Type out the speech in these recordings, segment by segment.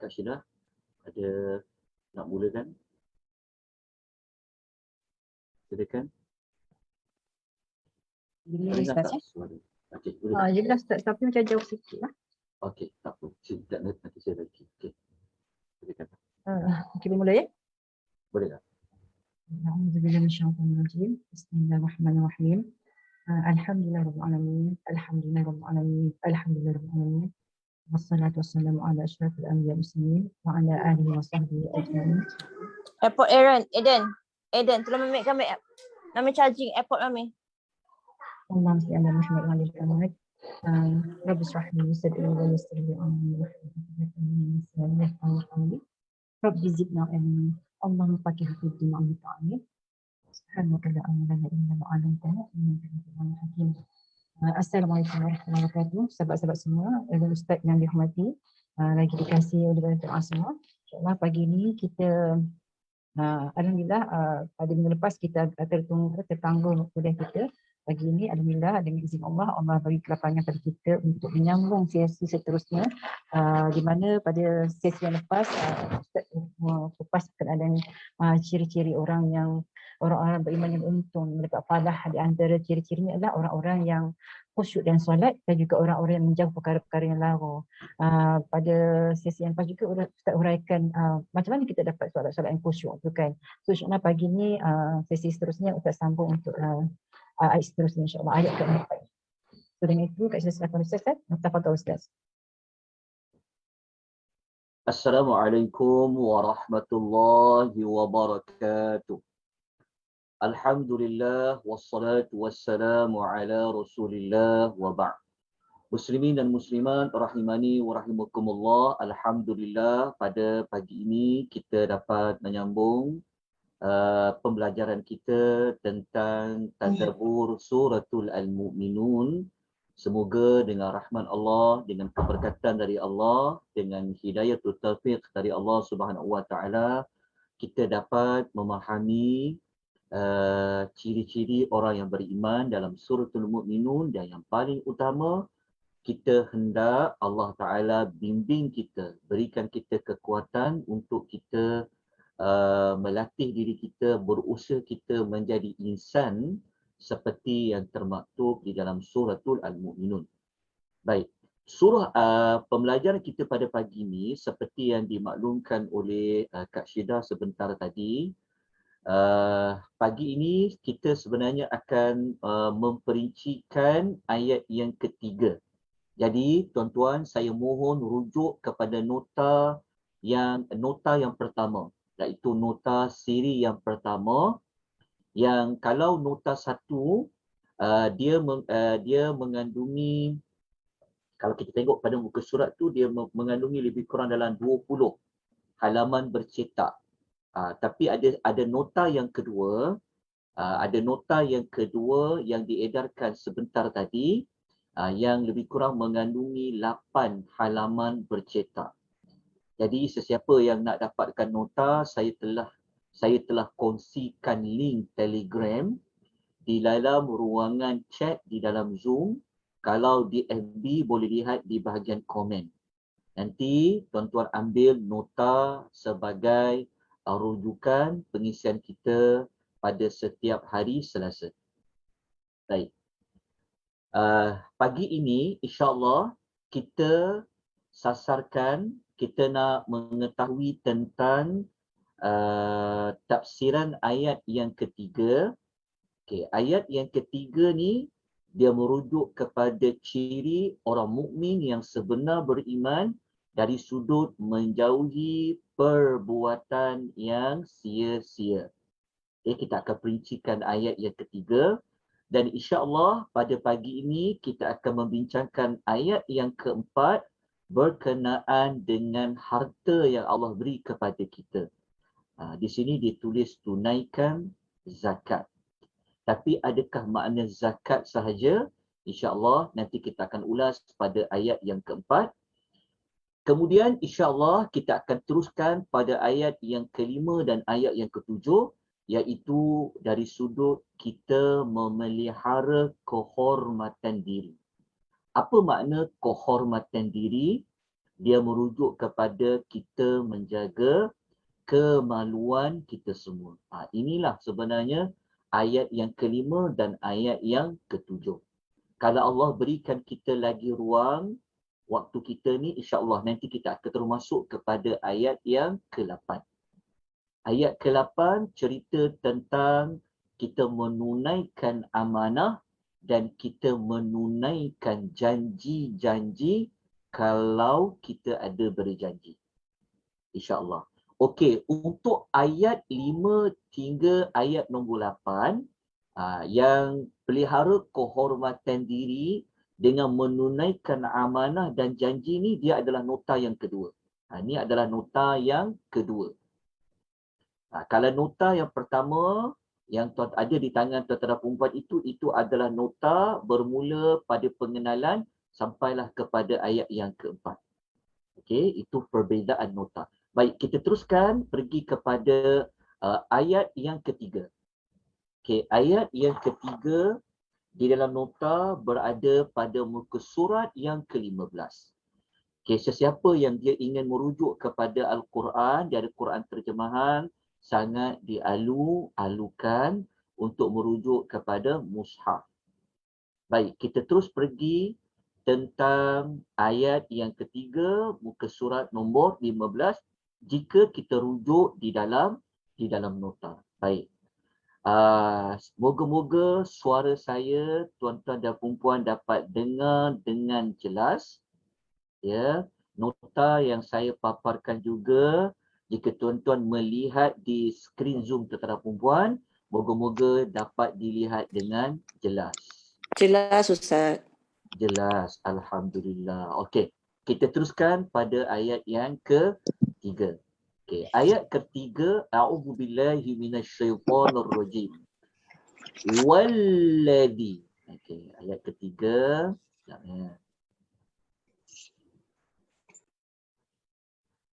Kak Syida, ada nak mulakan? Silakan. Jadi Dengar Ustaz tak ya? suara? Okey, boleh. Jadi dah Ustaz, tapi macam jauh sikit lah. Okey, tak apa. Tidak nanti saya lagi. Okey. Silakan. Okey, boleh mula ya? Boleh tak? A'udzubillahi Bismillahirrahmanirrahim. Alhamdulillahirrahmanirrahim. Alhamdulillahirrahmanirrahim. Alhamdulillahirrahmanirrahim. Wassalatu wassalamu ala asyrafil anbiya'i muslimin wa ala alihi wa sahbihi ajma'in. Airport Eden, tolong ambil kami. Kami charging airport kami. Allahumma salli ala Muhammad wa ala ali Muhammad. Rabbi shrah li sadri wa yassir li amri wahlul 'uqdatam min lisani. Rabbi zidna ilma. Allahumma faqih fi din wa ta'ala. Subhanaka la ilma lana illa ma 'allamtana innaka antal hakim. Assalamualaikum warahmatullahi wabarakatuh. Sahabat-sahabat semua, dan ustaz yang dihormati, lagi dikasihi oleh doa semua. InsyaAllah pagi ini kita alhamdulillah pada minggu lepas kita tertanggung kuliah kita. Pagi ini alhamdulillah dengan izin Allah bagi kelapangan pada kita untuk menyambung sesi seterusnya, di mana pada sesi yang lepas Ustaz kupas keadaan ciri-ciri orang beriman yang untung mendapat falah. Di antara ciri-cirinya adalah orang-orang yang khusyuk dan solat, dan juga orang-orang yang menjauh perkara-perkara yang lara. Pada sesi yang lepas juga Ustaz huraikan macam mana kita dapat solat-solat yang khusyuk tu kan. So insyaAllah pagi ni sesi seterusnya Ustaz sambung untuk ayat seterusnya insyaAllah, ayat ke-4. So dengan itu kat saya silakan Ustaz. Tafadhal Ustaz. Assalamualaikum warahmatullahi wabarakatuh. Alhamdulillah wassalatu wassalamu ala Rasulillah wa ba'd. Muslimin dan muslimat rahimani wa rahimakumullah. Alhamdulillah pada pagi ini kita dapat menyambung pembelajaran kita tentang tadabbur suratul Al-Mu'minun. Semoga dengan rahmat Allah, dengan keberkatan dari Allah, dengan hidayatul taufiq dari Allah Subhanahu wa taala, kita dapat memahami ciri-ciri orang yang beriman dalam suratul Mu'minun. Dan yang paling utama, kita hendak Allah Ta'ala bimbing kita, berikan kita kekuatan untuk kita melatih diri kita, berusaha kita menjadi insan seperti yang termaktub di dalam suratul Al-Mu'minun. Baik, surah pembelajaran kita pada pagi ini seperti yang dimaklumkan oleh Kak Syida sebentar tadi. Pagi ini kita sebenarnya akan memperincikan ayat yang ketiga. Jadi tuan-tuan, saya mohon rujuk kepada nota yang pertama, iaitu nota siri yang pertama, yang kalau nota 1 dia mengandungi, kalau kita tengok pada muka surat tu, dia mengandungi lebih kurang dalam 20 halaman bercetak. Tapi ada nota yang kedua, yang diedarkan sebentar tadi, yang lebih kurang mengandungi 8 halaman bercetak. Jadi sesiapa yang nak dapatkan nota, saya telah kongsikan link Telegram di dalam ruangan chat di dalam Zoom. Kalau di FB boleh lihat di bahagian komen. Nanti tuan-tuan ambil nota sebagai rujukan pengisian kita pada setiap hari Selasa. Baik. Pagi ini insya-Allah kita sasarkan, kita nak mengetahui tentang tafsiran ayat yang ketiga. Okey, ayat yang ketiga ni dia merujuk kepada ciri orang mukmin yang sebenar beriman dari sudut menjauhi perbuatan yang sia-sia. Kita akan perincikan ayat yang ketiga, dan insya-Allah pada pagi ini kita akan membincangkan ayat yang keempat berkenaan dengan harta yang Allah beri kepada kita. Di sini ditulis tunaikan zakat. Tapi adakah makna zakat sahaja? InsyaAllah nanti kita akan ulas pada ayat yang keempat. Kemudian insyaAllah kita akan teruskan pada ayat yang kelima dan ayat yang ketujuh, iaitu dari sudut kita memelihara kehormatan diri. Apa makna kehormatan diri? dia merujuk kepada kita menjaga kemaluan kita semua. Inilah sebenarnya ayat yang kelima dan ayat yang ketujuh. Kalau Allah berikan kita lagi ruang, waktu kita ni insya-Allah nanti kita akan termasuk kepada ayat yang ke-8. Ayat ke-8 cerita tentang kita menunaikan amanah dan kita menunaikan janji-janji kalau kita ada berjanji. InsyaAllah. Okey, untuk ayat 5 hingga ayat nombor 8, yang pelihara kehormatan diri dengan menunaikan amanah dan janji ni, dia adalah nota yang kedua. Ini adalah nota yang kedua. Kalau nota yang pertama yang ada di tangan tuan-tuan dan puan itu adalah nota bermula pada pengenalan sampailah kepada ayat yang keempat. Okey, itu perbezaan nota. Baik, kita teruskan pergi kepada ayat yang ketiga. Okey, ayat yang ketiga di dalam nota berada pada muka surat yang ke-15. Okey, sesiapa yang dia ingin merujuk kepada Al-Quran, dari Quran terjemahan, sangat dialu-alukan untuk merujuk kepada mushaf. Baik, kita terus pergi tentang ayat yang ketiga, muka surat nombor 15, jika kita rujuk di dalam nota. Baik. Moga-moga suara saya, tuan-tuan dan puan-puan, dapat dengar dengan jelas. Ya, nota yang saya paparkan juga, jika tuan-tuan melihat di skrin Zoom tuan-tuan dan puan-puan, moga-moga dapat dilihat dengan jelas. Jelas, Ustaz. Jelas, alhamdulillah. Okey, kita teruskan pada ayat yang ketiga. Okey, ayat ketiga, a'udzubillahi minasyaitonirrajim. Walladzi. Okey, ayat ketiga.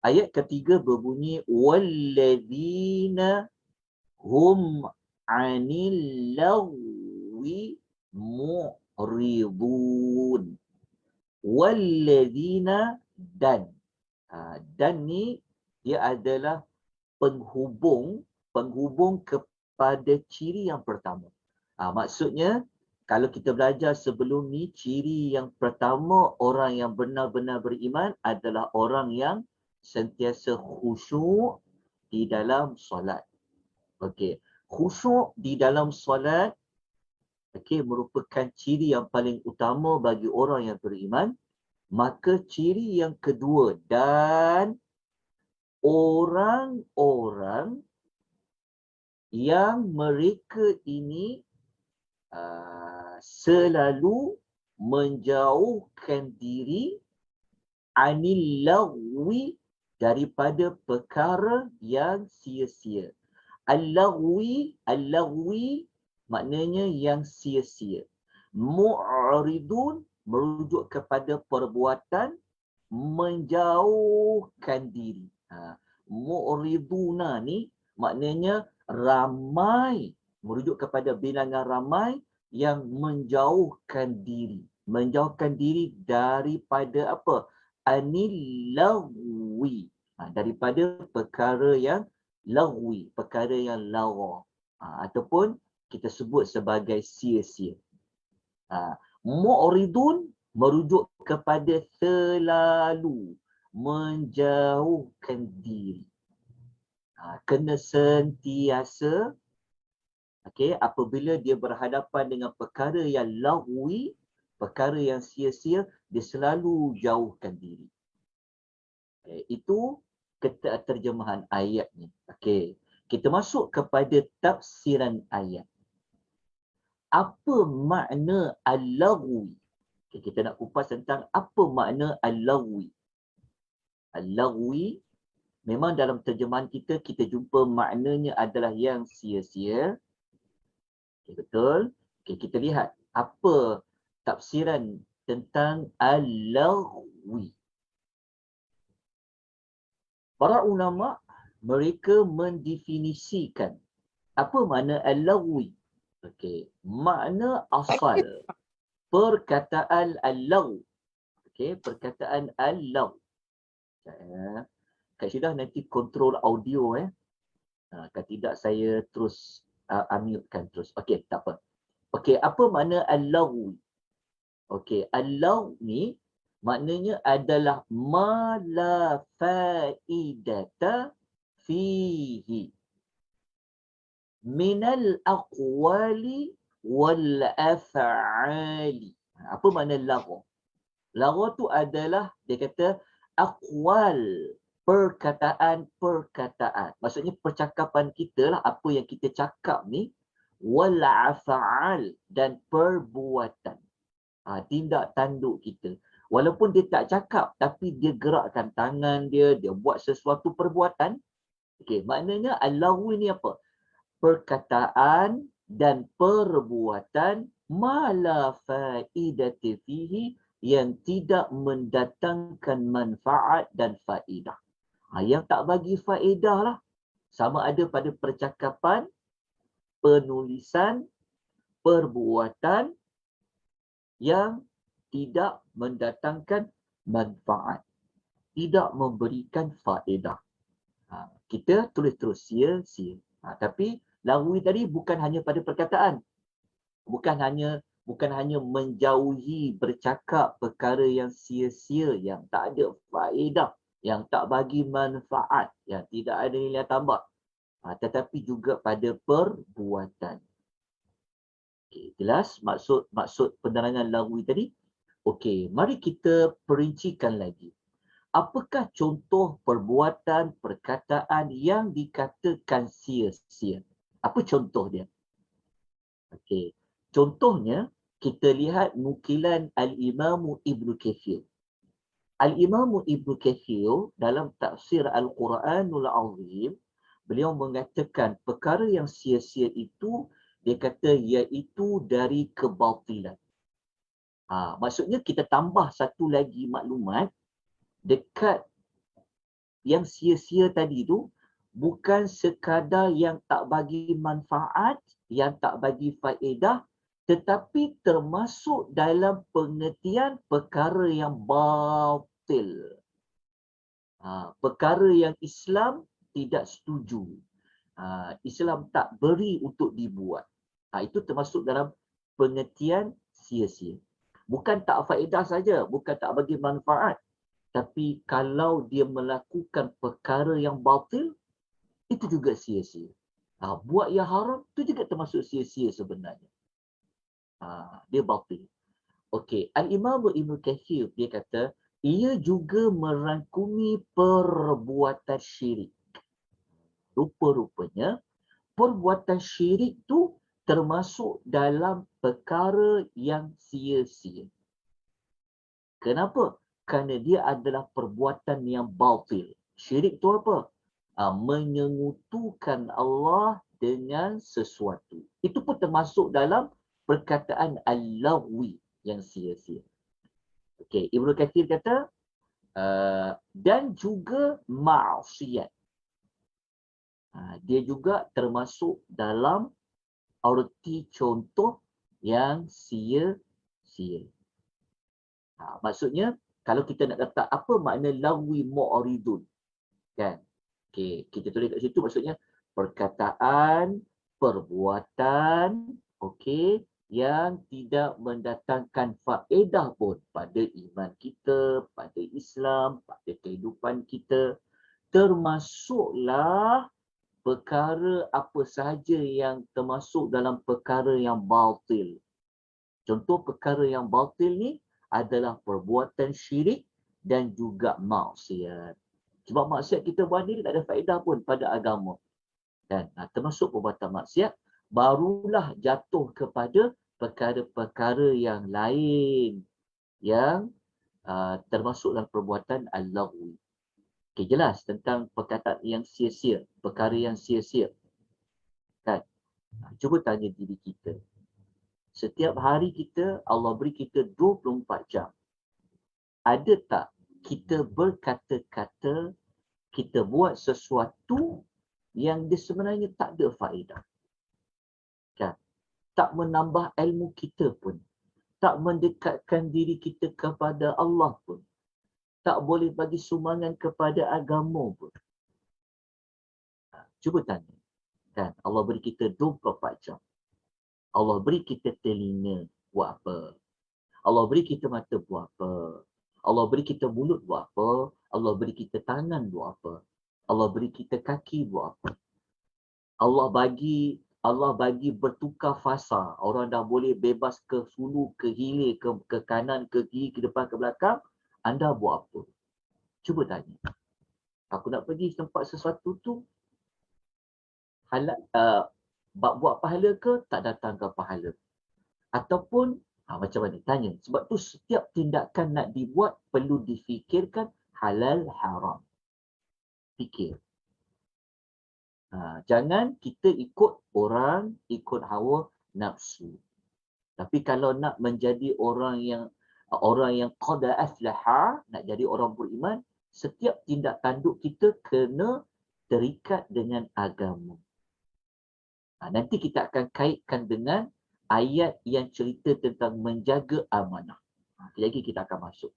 Ayat ketiga berbunyi walladzina hum 'anil lagwi mu'ridun. Walladzina dan. Dan ni dia adalah penghubung kepada ciri yang pertama. Maksudnya kalau kita belajar sebelum ni, ciri yang pertama orang yang benar-benar beriman adalah orang yang sentiasa khusyuk di dalam solat. Okey, khusyuk di dalam solat merupakan ciri yang paling utama bagi orang yang beriman. Maka ciri yang kedua, dan orang-orang yang mereka ini selalu menjauhkan diri anil lagwi, daripada perkara yang sia-sia. Al-lagwi maknanya yang sia-sia. Mu'ridun merujuk kepada perbuatan menjauhkan diri. Mu'riduna ni maknanya ramai, merujuk kepada bilangan ramai yang menjauhkan diri. Menjauhkan diri daripada apa? Anil lagwi. Daripada perkara yang lagwi, perkara yang lawa. Ataupun kita sebut sebagai sia-sia. Mu'ridun merujuk kepada selalu menjauhkan diri. Kena sentiasa, apabila dia berhadapan dengan perkara yang lagwi, perkara yang sia-sia, dia selalu jauhkan diri. Itu terjemahan ayat ni. Kita masuk kepada tafsiran ayat. Apa makna al-lagwi? Kita nak kupas tentang apa makna al-lagwi. Al-lagwi, memang dalam terjemahan kita jumpa maknanya adalah yang sia-sia. Betul? Kita lihat apa tafsiran tentang al-lagwi. Para ulama, mereka mendefinisikan apa makna al-lagwi. Makna asal perkataan al-lagw. Perkataan al-lagw. Kak Syidah nanti kontrol audio kalau tidak saya terus unmute-kan terus. Okey, tak apa. Okey, apa makna al-lagwi? Okey, al-lagw ni maknanya adalah ma la faidata fihi minal aqwali wal af'ali. Apa makna lagw? Lagw tu adalah dia kata aqwal, perkataan-perkataan. Maksudnya percakapan kita lah, apa yang kita cakap ni, wal af'al dan perbuatan. Tindak tanduk kita. Walaupun dia tak cakap, tapi dia gerakkan tangan dia, dia buat sesuatu perbuatan. Okey, maknanya al-lagwi ni apa? Perkataan dan perbuatan ma la faidati fihi, yang tidak mendatangkan manfaat dan faedah. Yang tak bagi faedah lah. Sama ada pada percakapan, penulisan, perbuatan yang tidak mendatangkan manfaat, tidak memberikan faedah. Kita tulis terus sia-sia. Tapi lagwi tadi bukan hanya pada perkataan. Bukan hanya menjauhi bercakap perkara yang sia-sia, yang tak ada faedah, yang tak bagi manfaat, yang tidak ada nilai tambah. Tetapi juga pada perbuatan. Okay, jelas maksud penerangan lagwi tadi? Okey, mari kita perincikan lagi. Apakah contoh perbuatan, perkataan yang dikatakan sia-sia? Apa contoh dia? Okey, contohnya kita lihat nukilan Al-Imam Ibn Kathir. Al-Imam Ibn Kathir dalam tafsir Al-Quranul Azim, beliau mengatakan perkara yang sia-sia itu, dia kata iaitu dari kebatilan. Maksudnya kita tambah satu lagi maklumat dekat yang sia-sia tadi tu, bukan sekadar yang tak bagi manfaat, yang tak bagi faedah, tetapi termasuk dalam pengertian perkara yang batil. Perkara yang Islam tidak setuju. Islam tak beri untuk dibuat. Itu termasuk dalam pengertian sia-sia. Bukan tak faedah saja, bukan tak bagi manfaat. Tapi kalau dia melakukan perkara yang batil, itu juga sia-sia. Buat yang haram, itu juga termasuk sia-sia sebenarnya. Dia batil. Okey, Al-Imam Ibn Kathir, dia kata, ia juga merangkumi perbuatan syirik. Rupa-rupanya, perbuatan syirik tu termasuk dalam perkara yang sia-sia. Kenapa? Kerana dia adalah perbuatan yang batil. Syirik tu apa? Menyengutukan Allah dengan sesuatu. Itu pun termasuk dalam perkataan al-lagwi yang sia-sia. Okey, Ibnu Katsir kata dan juga maksiat. Dia juga termasuk dalam arti contoh yang sia-sia. Maksudnya kalau kita nak kata apa makna lagwi mu'ridun, kan? Okey, kita tulis kat situ maksudnya perkataan, perbuatan, okey, yang tidak mendatangkan faedah pun pada iman kita, pada Islam, pada kehidupan kita. Termasuklah perkara apa sahaja yang termasuk dalam perkara yang batil. Contoh perkara yang batil ni adalah perbuatan syirik dan juga maksiat. Sebab maksiat kita buat ni tak ada faedah pun pada agama. Dan termasuk perbuatan maksiat, barulah jatuh kepada perkara-perkara yang lain yang termasuk dalam perbuatan al-lagwi. Okey, jelas tentang perkataan yang sia-sia, perkara yang sia-sia. Kan? Cuba tanya diri kita. Setiap hari kita, Allah beri kita 24 jam. Ada tak kita berkata-kata, kita buat sesuatu yang dia sebenarnya tak ada faedah? Kan? Tak menambah ilmu kita pun. Tak mendekatkan diri kita kepada Allah pun. tak boleh bagi sumbangan kepada agama pun. Cuba tanya. Kan? Allah beri kita 24 jam. Allah beri kita telinga, buat apa? Allah beri kita mata, buat apa? Allah beri kita mulut, buat apa? Allah beri kita tangan, buat apa? Allah beri kita kaki, buat apa? Allah bagi bertukar fasa. Orang dah boleh bebas ke sulu, ke hilir, ke kanan, ke kiri, ke depan, ke belakang. Anda buat apa? Cuba tanya. Aku nak pergi tempat sesuatu tu, buat pahala ke? Tak datang ke pahala. Ataupun, macam mana? Tanya. Sebab tu setiap tindakan nak dibuat perlu difikirkan halal haram. Fikir. Jangan kita ikut orang, ikut hawa nafsu. Tapi kalau nak menjadi orang yang qad aflaha, nak jadi orang beriman, setiap tindak tanduk kita kena terikat dengan agama. Nanti kita akan kaitkan dengan ayat yang cerita tentang menjaga amanah. Lagi kita akan masuk.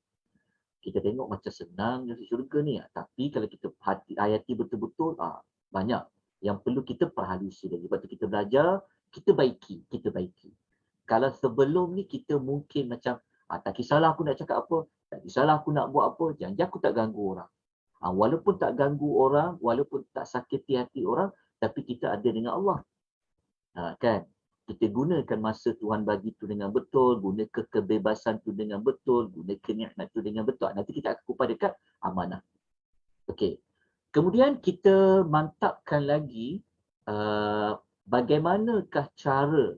Kita tengok macam senang masuk syurga ni. Tapi kalau kita hayati betul-betul, banyak yang perlu kita perhalusi lagi. Lepas tu kita belajar, kita baiki. Kalau sebelum ni kita mungkin macam, tak kisahlah aku nak cakap apa, tak kisahlah aku nak buat apa, jangan aku tak ganggu orang. Walaupun tak ganggu orang, walaupun tak sakiti hati orang, tapi kita ada dengan Allah. Kan? Kita gunakan masa Tuhan bagi tu dengan betul, guna kebebasan tu dengan betul, guna kenikmat tu dengan betul. Nanti kita akan kupas dekat amanah. Okey. Kemudian kita mantapkan lagi bagaimanakah cara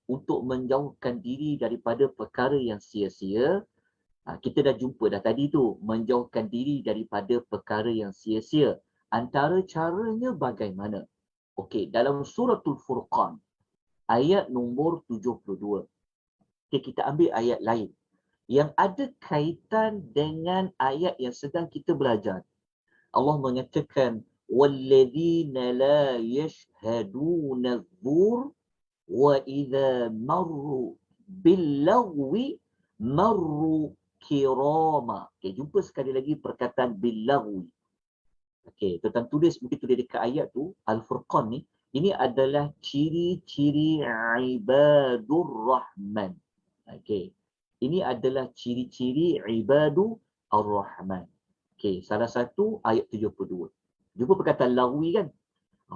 untuk menjauhkan diri daripada perkara yang sia-sia. Kita dah jumpa dah tadi tu, menjauhkan diri daripada perkara yang sia-sia. Antara caranya bagaimana? Okey, dalam suratul Furqan, ayat nombor 72. Okey, kita ambil ayat lain yang ada kaitan dengan ayat yang sedang kita belajar. Allah mengatakan walladzina la yashhaduna adh-dhur wa idza marru bil-lagwi marru kirama. Okey, jumpa sekali lagi perkataan bil-lagwi. Okey, tuan tulis mungkin tulis dekat ayat tu Al-Furqan ni, ini adalah ciri-ciri ibadur rahman. Okey. Ini adalah ciri-ciri ibadur ar-rahman. Okey, salah satu ayat 72. Jumpa perkataan lagwi kan?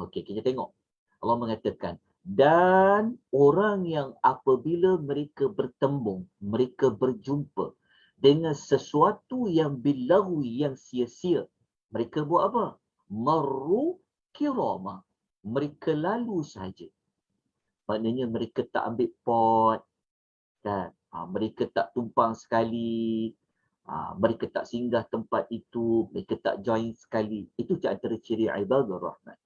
Okey, kita tengok. Allah mengatakan, dan orang yang apabila mereka bertembung, mereka berjumpa dengan sesuatu yang bilagwi, yang sia-sia, mereka buat apa? Marru kirama. Mereka lalu saja. Maknanya mereka tak ambil pot, kan? Mereka tak tumpang sekali, mereka tak singgah tempat itu, mereka tak join sekali. Itu antara ciri ibadah rahman.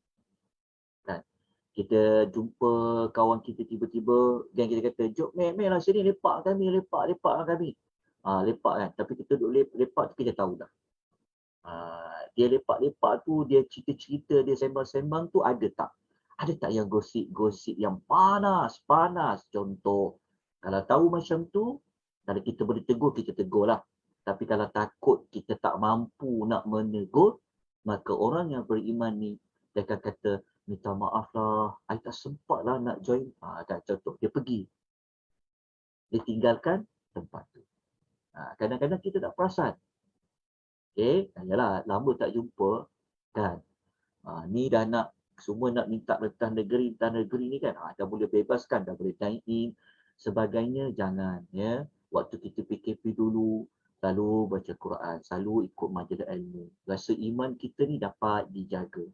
Kan? Kita jumpa kawan kita tiba-tiba, dan kita kata, jom main lah sini, lepak kami. Lepak kan. Tapi kita duduk lepak tu kita tahu dah. Dia lepak-lepak tu, dia cerita-cerita, dia sembang-sembang tu ada tak? Ada tak yang gosip-gosip yang panas? Contoh, kalau tahu macam tu, kalau kita boleh tegur, kita tegur lah. Tapi kalau takut kita tak mampu nak menegur, maka orang yang beriman ni, dia akan kata, minta maaf lah, I tak sempat lah nak join. Contoh, dia pergi. Dia tinggalkan tempat tu. Kadang-kadang kita tak perasan. Okay, yalah, lama tak jumpa kan. Ni dah nak, semua nak minta entah negeri ni kan. Dah boleh bebaskan, dah boleh dine in, sebagainya. Jangan ya. Waktu kita PKP dulu, selalu baca Quran, selalu ikut majlis ilmu. Rasa iman kita ni dapat dijaga.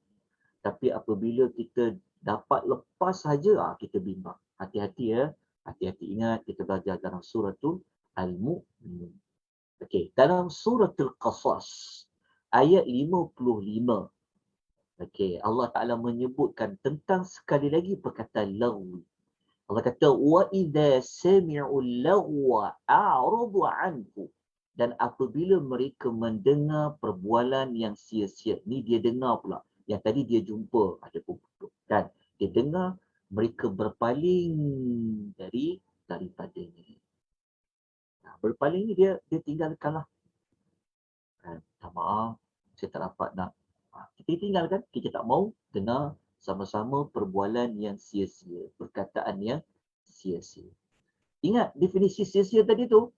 Tapi apabila kita dapat lepas saja, kita bimbang. Hati-hati ya. Hati-hati, ingat kita belajar dalam suratul Al-Mu'min. Okey, dalam suratul Qasas ayat 55. Okey, Allah Taala menyebutkan tentang sekali lagi perkataan lagwi. Allah kata wa idza sami'u lagwa a'radu anhu. Dan apabila mereka mendengar perbualan yang sia-sia, ni dia dengar pula. Yang tadi dia jumpa ada kan. Dia dengar, mereka berpaling daripadanya. Berpaling ni dia tinggalkanlah. Tak maaf, saya tak dapat nak. Kita tinggalkan, kita tak mau dengar sama-sama perbualan yang sia-sia, perkataan yang sia-sia. Ingat definisi sia-sia tadi tu,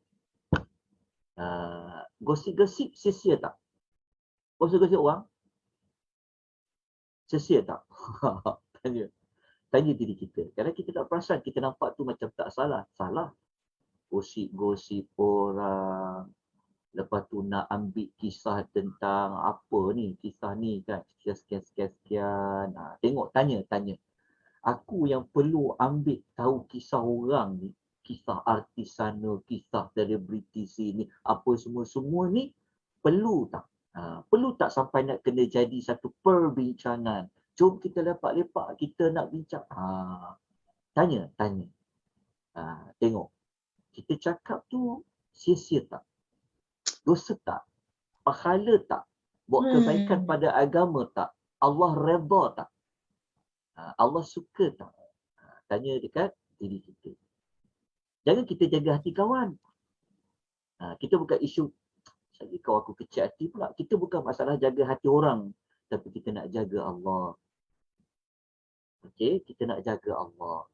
gosip-gosip sia-sia tak? Gosip-gosip orang, sia-sia tak? Tanya diri kita. Kadang kita tak perasan, kita nampak tu macam tak salah. Salah. Gosip-gosip orang, lepas tu nak ambil kisah tentang apa ni, kisah ni kan, sekian. Tengok, tanya. Aku yang perlu ambil tahu kisah orang ni, kisah artis sana, kisah selebriti sini, apa semua ni, perlu tak? Perlu tak sampai nak kena jadi satu perbincangan? Jom kita lepak-lepak, kita nak bincang. Tanya. Tengok, kita cakap tu sia-sia tak? Dosa tak? Pahala tak? Buat kebaikan pada agama tak? Allah redha tak? Allah suka tak? Tanya dekat diri kita. Jangan kita jaga hati kawan. Kita bukan isu, saya kawan aku kecil hati pula. Kita bukan masalah jaga hati orang. Tapi kita nak jaga Allah. Okey, kita nak jaga Allah.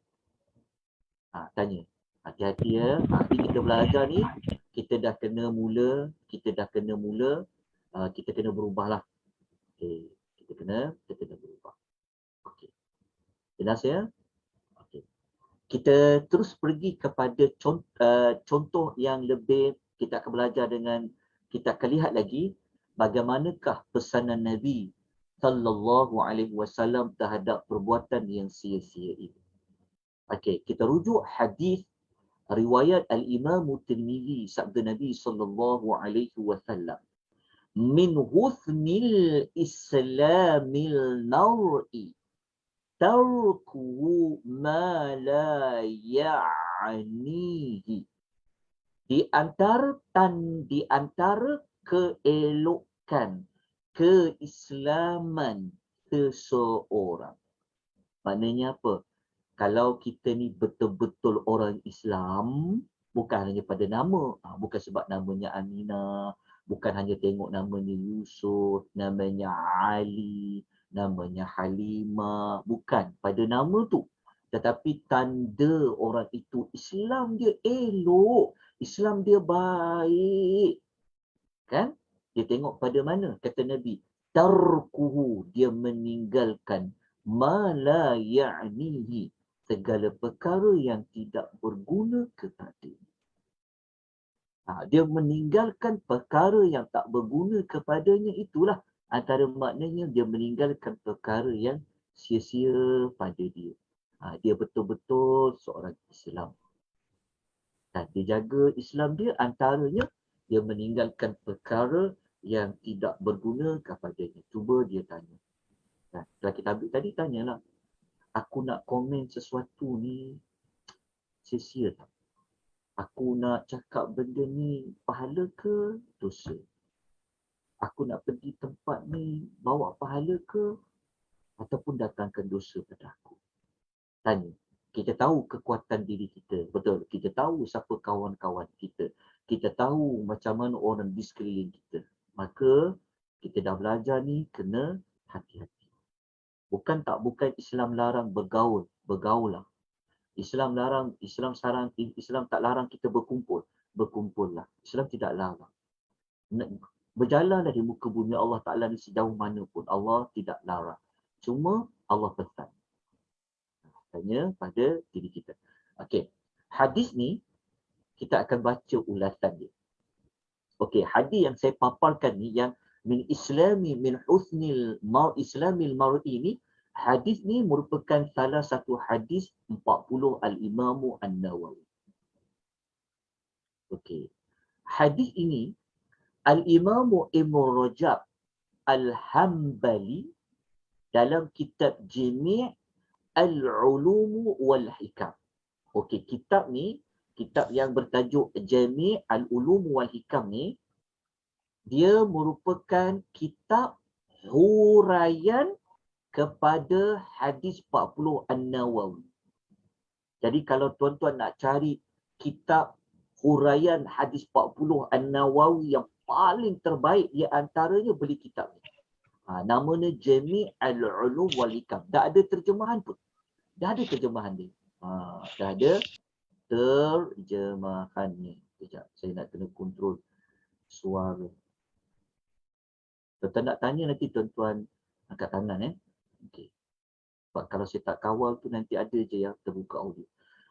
Tanya. Hati-hati ya. Ni kita belajar ni, kita dah kena mula, kita kena berubahlah. Okey, kita kena berubah. Okey. Jelas ya? Okey. Kita terus pergi kepada contoh yang lebih, kita akan belajar kita akan lihat lagi bagaimanakah pesanan Nabi sallallahu alaihi wasallam terhadap perbuatan yang sia-sia itu. Okey, kita rujuk hadis riwayat Al-Imam Tirmizi, sabda Nabi sallallahu alaihi wasallam, min husnil islamil mar'i tarku ma la ya'nihi. Di antara keelokan keislaman seseorang. Maknanya apa? Kalau kita ni betul-betul orang Islam, bukan hanya pada nama, bukan sebab namanya Aminah, bukan hanya tengok namanya Yusuf, namanya Ali, namanya Halimah, bukan pada nama tu. Tetapi tanda orang itu Islam dia elok, Islam dia baik. Kan? Dia tengok pada mana? Kata Nabi, tarkuhu, dia meninggalkan ma la ya'nihi, segala perkara yang tidak berguna kepadanya. Dia meninggalkan perkara yang tak berguna kepadanya, itulah antara maknanya dia meninggalkan perkara yang sia-sia pada dia. Dia betul-betul seorang Islam. Dan dia jaga Islam dia, antaranya dia meninggalkan perkara yang tidak berguna kepadanya. Cuba dia tanya. Setelah kita ambil tadi, tanyalah. Aku nak komen sesuatu ni sia-sia tak? Aku nak cakap benda ni pahala ke dosa? Aku nak pergi tempat ni bawa pahala ke ataupun datangkan dosa pada aku? Tanya. Kita tahu kekuatan diri kita. Betul. Kita tahu siapa kawan-kawan kita. Kita tahu macam mana orang di sekeliling kita. Maka kita dah belajar ni kena hati-hati. Bukan Islam larang bergaul lah. Islam tak larang kita berkumpullah. Islam tidak larang. Berjalanlah di muka bumi Allah Ta'ala ni sejauh mana pun. Allah tidak larang. Cuma Allah pesan. Tanya pada diri kita. Okey. Hadis ni kita akan baca ulasan dia. Okey, hadis yang saya paparkan ni yang min husnil islamil mar'i ni, hadis ni merupakan salah satu hadis 40 Al-Imam An-Nawawi. Okey. Hadis ini Al-Imam Ibn Rajab Al-Hambali dalam kitab Jami' Al-Ulum wal Hikam. Okey, kitab yang bertajuk Jami' Al-Ulum wal Hikam ni, dia merupakan kitab huraian kepada hadis 40 An-Nawawi. Jadi kalau tuan-tuan nak cari kitab huraian hadis 40 An-Nawawi yang paling terbaik di antaranya beli kitab ni. Namanya Jami' al-Ulum wal Hikam. Dah ada terjemahan pun. Dah ada terjemahan dia. Dah ada terjemahannya. Sekejap, saya nak kena kontrol suara. Tuan-tuan nak tanya nanti tuan-tuan angkat tangan Okey. Sebab kalau saya tak kawal tu nanti ada je yang terbuka audio.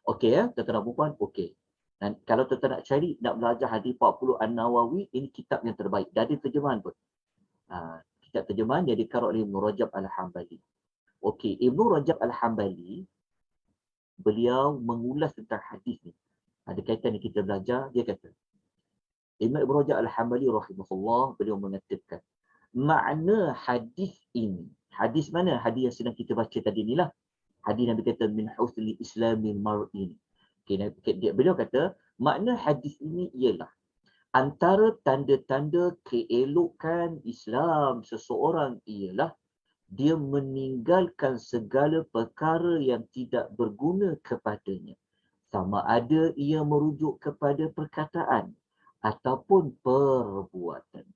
Okey tuan-tuan dan puan, okey. Dan kalau tuan-tuan nak cari, nak belajar hadis 40 An-Nawawi, ini kitab yang terbaik. Dah ada terjemahan pun. Kitab terjemahan dia dikarang oleh Ibn Rajab Al-Hambali. Okey, Ibn Rajab Al-Hambali, beliau mengulas tentang hadis ni. Ada kaitan yang kita belajar, dia kata, Ibn Rajab Al-Hambali rahimahullah, beliau mengatakan, makna hadis ini, hadis mana? Hadis yang sedang kita baca tadi ni lah. Hadis Nabi kata, min husni islamil mar'in. Beliau kata, makna hadis ini ialah antara tanda-tanda keelokan Islam seseorang ialah dia meninggalkan segala perkara yang tidak berguna kepadanya. Sama ada ia merujuk kepada perkataan ataupun perbuatan.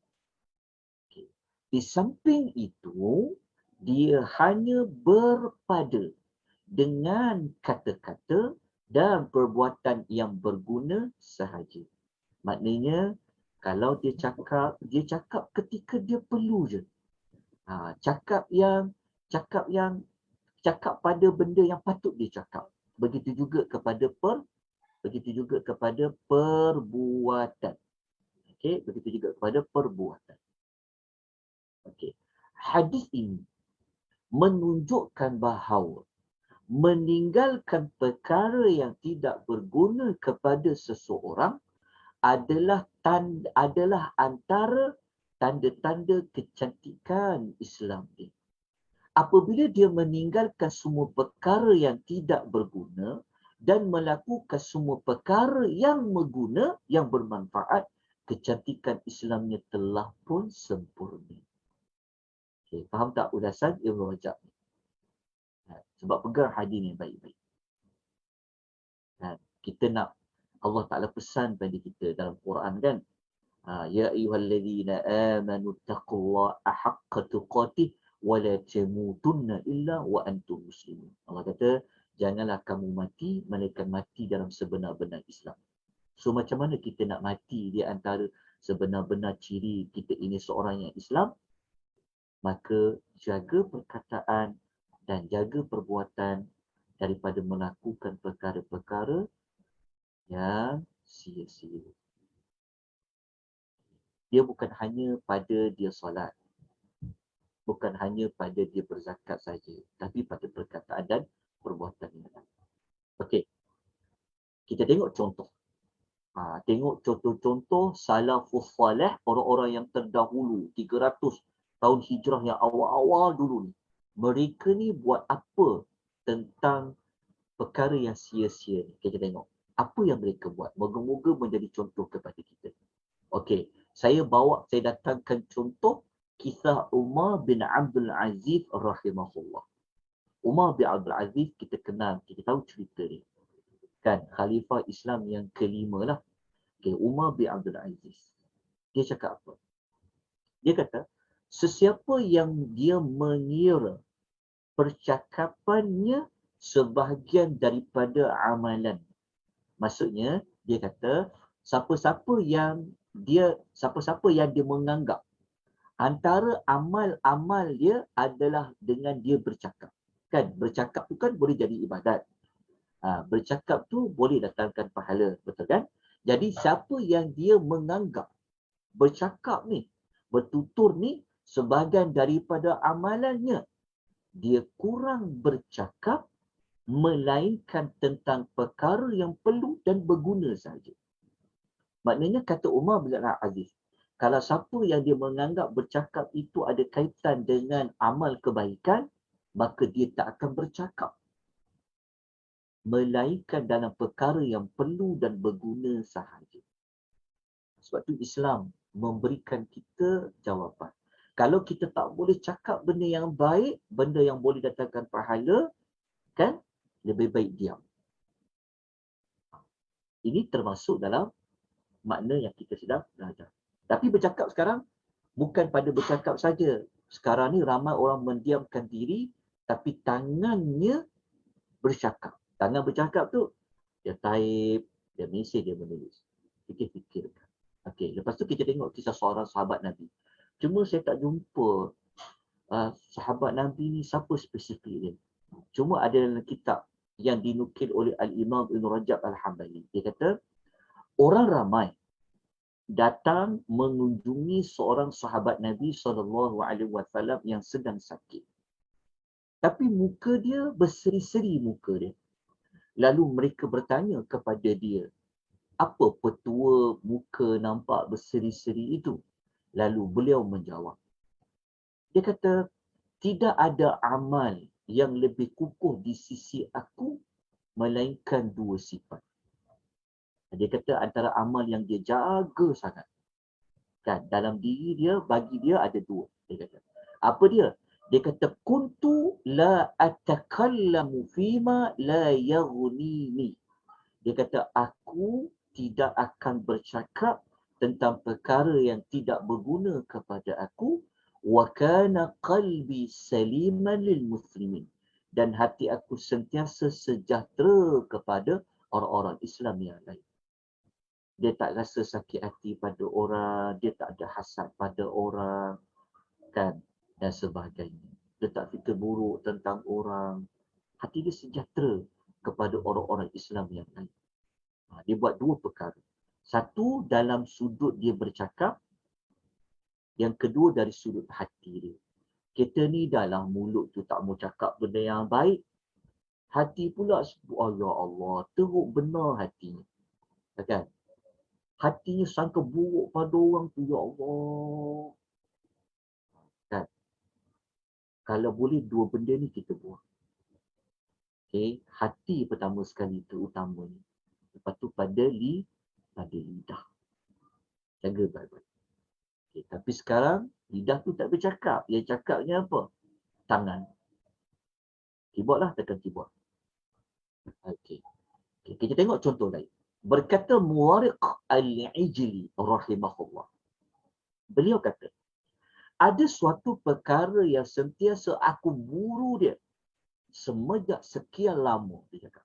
Di samping itu, dia hanya berpada dengan kata-kata dan perbuatan yang berguna sahaja. Maknanya, kalau dia cakap ketika dia perlu je. Cakap pada benda yang patut dia cakap. Begitu juga kepada perbuatan. Okey, begitu juga kepada perbuatan. Okey. Hadis ini menunjukkan bahawa meninggalkan perkara yang tidak berguna kepada seseorang adalah antara tanda-tanda kecantikan Islam ini. Apabila dia meninggalkan semua perkara yang tidak berguna dan melakukan semua perkara yang berguna, yang bermanfaat, kecantikan Islamnya telah pun sempurna. Okay, faham tak ulasan Ibn Rajab? Sebab pegang hadis ni baik-baik. Kita nak Allah Ta'ala pesan pada kita dalam Quran kan. Ya ayyuhalladzina amanu taqullaha haqqa tuqatih wa la tamutunna illa wa antum muslimun. Allah kata, janganlah kamu mati melainkan mati dalam sebenar-benar Islam. So macam mana kita nak mati di antara sebenar-benar ciri kita ini seorang yang Islam? Maka jaga perkataan dan jaga perbuatan daripada melakukan perkara-perkara yang sia-sia. Dia bukan hanya pada dia solat, bukan hanya pada dia berzakat saja, tapi pada perkataan dan perbuatan yang lain. Okey, kita tengok contoh. Tengok contoh-contoh salafus salih, orang-orang yang terdahulu, 300 tahun hijrah yang awal-awal dulu ni. Mereka ni buat apa tentang perkara yang sia-sia ni? Kita tengok apa yang mereka buat. Moga-moga menjadi contoh kepada kita. Okey, saya datangkan contoh kisah Umar bin Abdul Aziz rahimahullah. Umar bin Abdul Aziz kita kenal, kita tahu cerita dia. Kan, khalifah Islam yang kelima lah. Okey, Umar bin Abdul Aziz. Dia cakap apa? Dia kata, sesiapa yang dia mengira percakapannya sebahagian daripada amalan. Maksudnya, dia kata, siapa-siapa yang dia menganggap antara amal-amal dia adalah dengan dia bercakap. Kan, bercakap tu kan boleh jadi ibadat. Bercakap tu boleh datangkan pahala, betul kan? Jadi, siapa yang dia menganggap bercakap ni, bertutur ni sebahagian daripada amalannya, dia kurang bercakap melainkan tentang perkara yang perlu dan berguna saja. Maknanya kata Umar bin Abdul Aziz, kalau siapa yang dia menganggap bercakap itu ada kaitan dengan amal kebaikan, maka dia tak akan bercakap melainkan dalam perkara yang perlu dan berguna sahaja. Sebab tu Islam memberikan kita jawapan. Kalau kita tak boleh cakap benda yang baik, benda yang boleh datangkan pahala, kan, lebih baik diam. Ini termasuk dalam makna yang kita sedang belajar. Tapi bercakap sekarang bukan pada bercakap saja. Sekarang ni ramai orang mendiamkan diri tapi tangannya bercakap. Tangan bercakap tu dia type, dia mesej, dia menulis. Fikir-fikirkan. Okey, lepas tu kita tengok kisah seorang sahabat Nabi. Cuma saya tak jumpa sahabat Nabi ni siapa spesifik dia. Cuma ada dalam kitab yang dinukil oleh Al-Imam Ibn Rajab Al-Hambali. Dia kata, orang ramai datang mengunjungi seorang sahabat Nabi SAW yang sedang sakit. Tapi muka dia berseri-seri muka dia. Lalu mereka bertanya kepada dia, apa petua muka nampak berseri-seri itu? Lalu beliau menjawab. Dia kata, tidak ada amal yang lebih kukuh di sisi aku melainkan dua sifat. Dia kata antara amal yang dia jaga sangat. Kan, dalam diri dia, bagi dia ada dua. Dia kata, apa dia? Dia kata, kuntu la atakallamu fima la yaghnini. Dia kata, aku tidak akan bercakap tentang perkara yang tidak berguna kepada aku. Wa kana qalbi saliman lil muslimin. Dan hati aku sentiasa sejahtera kepada orang-orang Islam yang lain. Dia tak rasa sakit hati pada orang, dia tak ada hasad pada orang, kan, dan sebagainya. Dia tak fikir buruk tentang orang. Hati dia sejahtera kepada orang-orang Islam yang lain. Dia buat dua perkara. Satu, dalam sudut dia bercakap. Yang kedua, dari sudut hati dia. Kita ni dalam mulut tu tak mau cakap benda yang baik. Hati pula sebut, oh ya Allah, teruk benar hatinya. Kan? Hatinya sangka buruk pada orang tu, ya Allah. Kan? Kalau boleh dua benda ni kita buat. Okay? Hati pertama sekali tu utamanya. Lepas tu pada lidah. Jaga baik-baik. Okay, tapi sekarang lidah tu tak bercakap. Yang cakapnya apa? Tangan. Keyboard lah, tekan keyboard. Okay. Okay, kita tengok contoh lain. Berkata Muwariq Al-Ijli rahimahullah. Beliau kata, ada suatu perkara yang sentiasa aku buru dia semenjak sekian lama. Dia cakap,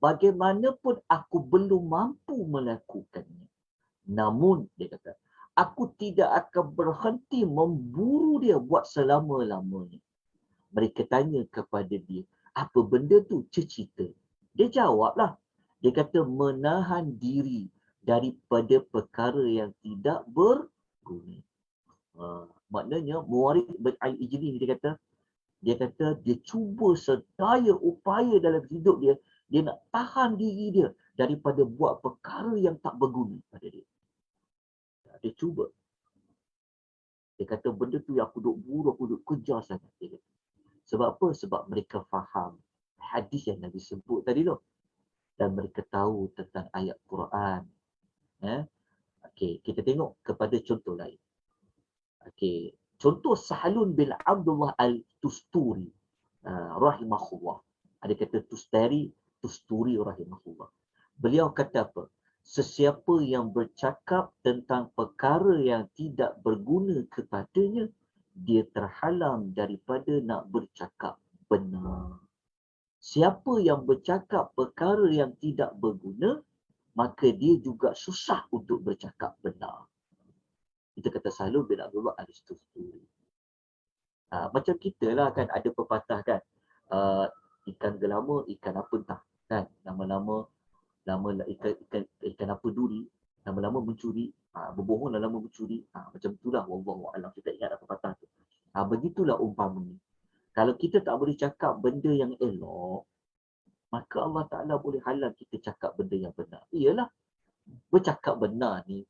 bagaimanapun aku belum mampu melakukannya. Namun, dia kata, aku tidak akan berhenti memburu dia buat selama-lamanya. Mereka tanya kepada dia, apa benda tu? Cerita. Dia jawablah. Dia kata, menahan diri daripada perkara yang tidak berguna. Maknanya, Muwariq bin Al-Ijli dia kata dia cuba sedaya upaya dalam hidup dia, dia nak tahan diri dia daripada buat perkara yang tak berguna pada dia. Dia cuba. Dia kata benda tu yang aku duk buru, aku duk kejar sangat. Dia kata. Sebab apa? Sebab mereka faham hadis yang Nabi sebut tadi tu. Dan mereka tahu tentang ayat Quran. Okey, kita tengok kepada contoh lain. Okey, contoh Sahlun bin Abdullah Al-Tusturi rahimahullah. Ada kata Tusturi rahimahullah. Beliau kata apa? Sesiapa yang bercakap tentang perkara yang tidak berguna kepadanya, dia terhalang daripada nak bercakap benar. Siapa yang bercakap perkara yang tidak berguna, maka dia juga susah untuk bercakap benar. Itu kata Sahlun bin Abdullah Al-Tusturi. Macam kita lah kan, ada pepatah kan, ikan gelama, ikan apa entah kan, lama-lama ikan apa duri, lama-lama mencuri, berbohong lama-lama mencuri, macam itulah, wallahu a'lam, kita ingat apa pepatah tu. Begitulah umpamanya. Kalau kita tak boleh cakap benda yang elok, maka Allah Ta'ala boleh halang kita cakap benda yang benar. Iyalah, bercakap benar ni,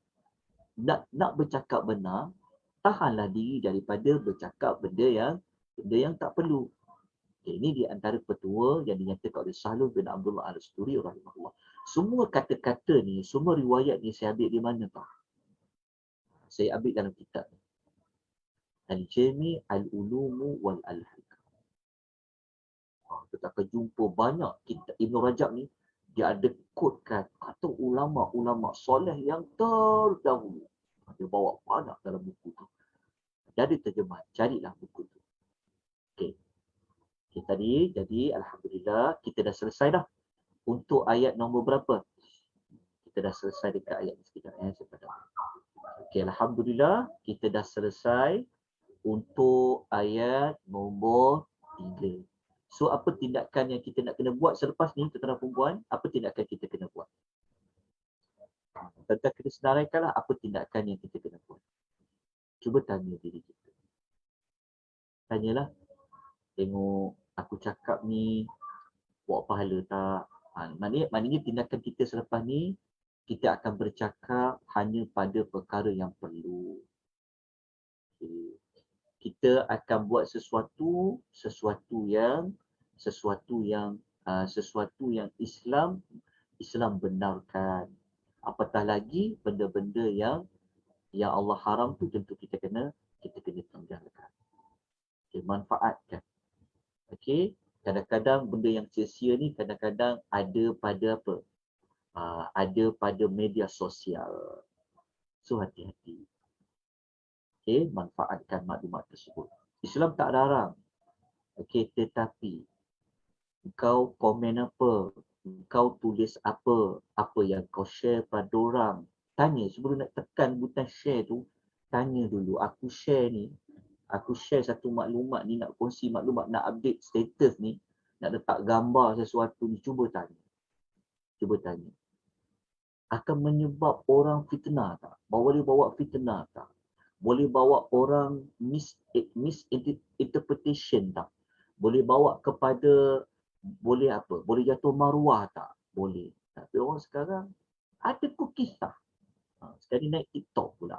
nak bercakap benar, tahanlah diri daripada bercakap benda yang tak perlu. Okay, ini di antara petua yang dinyatakan oleh Sahlun bin Abdullah Al-Tusturi rahimahullah. Semua kata-kata ni, semua riwayat ni saya ambil di mana tau? Saya ambil dalam kitab Al-Jami' Al-Ulumu wal Al-Hikam. Kita akan jumpa banyak kitab Ibn Rajab ni, dia ada kotkan kata ulama-ulama soleh yang terdahulu. Dia bawa banyak dalam buku tu. Jadi terjemahan, carilah buku tu. Okey. Okay, tadi, jadi Alhamdulillah kita dah selesai dah. Untuk ayat nombor berapa? Kita dah selesai dekat ayat ni sekejap. Okey, Alhamdulillah kita dah selesai untuk ayat nombor 3. So, apa tindakan yang kita nak kena buat selepas ni, tuan-tuan dan puan-puan? Apa tindakan kita kena buat? Tuan-tuan kena senaraikanlah apa tindakan yang kita kena buat. Cuba tanya diri kita. Tanyalah. Tengok aku cakap ni buat pahala tak? Maknanya tindakan kita selepas ni, kita akan bercakap hanya pada perkara yang perlu. Okay. Kita akan buat sesuatu yang Islam benarkan. Apatah lagi benda-benda yang Allah haram tu tentu kita kena tinggalkan. Okay, manfaatkan. Okey, kadang-kadang benda yang sia-sia ni kadang-kadang ada pada apa? Ada pada media sosial. So hati-hati. Okey, manfaatkan maklumat tersebut. Islam tak larang. Okey, tetapi kau komen apa, kau tulis apa yang kau share pada orang. Tanya sebelum nak tekan butang share tu, tanya dulu, aku share satu maklumat ni, nak kongsi maklumat, nak update status ni, nak letak gambar sesuatu ni, cuba tanya. Akan menyebab orang fitnah tak? Boleh bawa fitnah tak? Boleh bawa orang misinterpretation tak? Boleh bawa kepada, boleh jatuh maruah tak? Boleh. Tapi orang sekarang ada kisah. Sekarang naik TikTok pula.